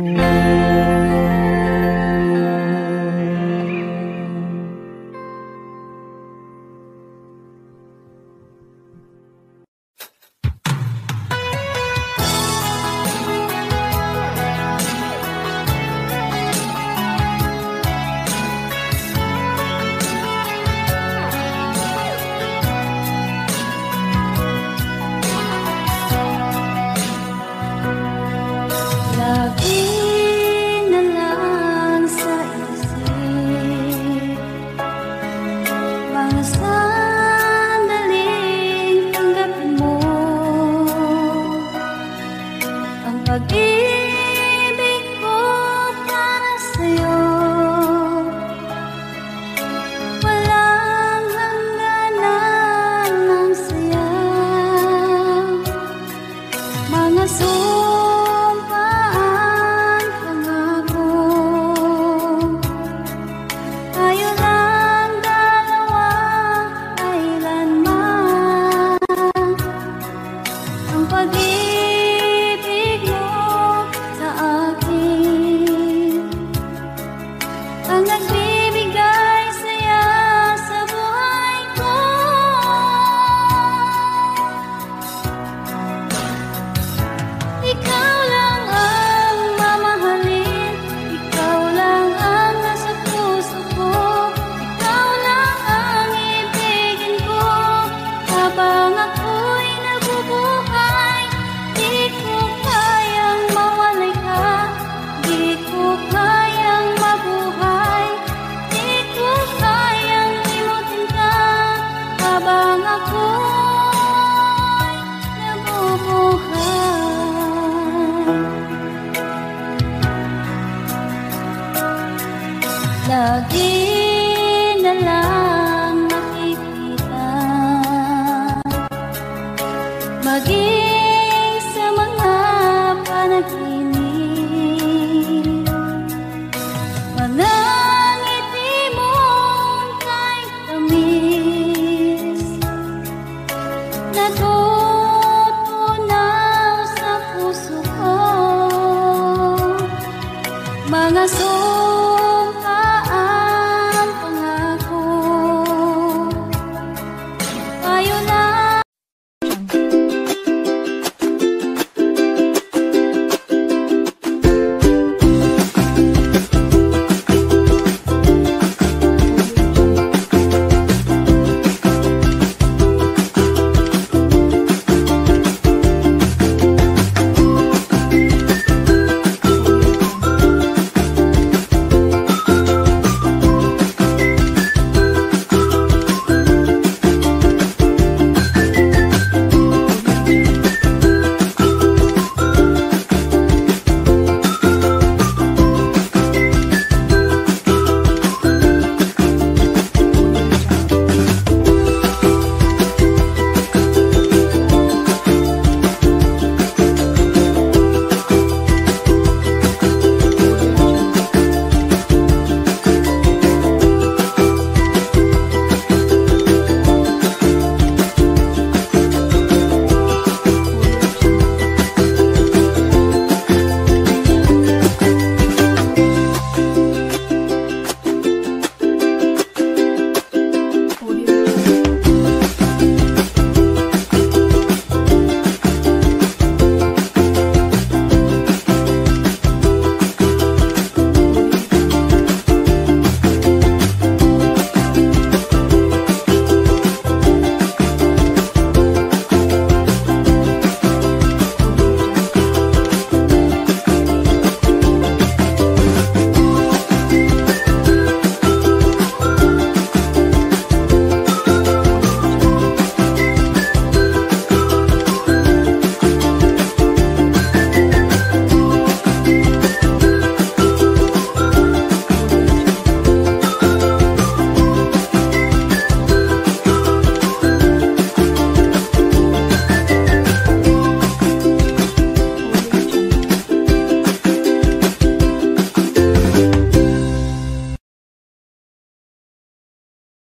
Lagi na lang sa isip mga sandaling tanggapin mo ang pag-ibig ko para sa'yo. Walang hangganan ng saya, mga sumpaan, pangako. Tayo lang dalawa, kailanman. Ang pag-ibig mo sa akin ang nagbibigay saya sa buhay ko. Ikaw lang ang mamahalin, ikaw lang ang nasa puso ko, ikaw lang ang ibigin ko. Habang ako'y nabubuhay, di ko kayang mawalay ka, di ko kayang mabuhay, di ko kayang limutin ka. Habang ako'y nabubuhay, lagi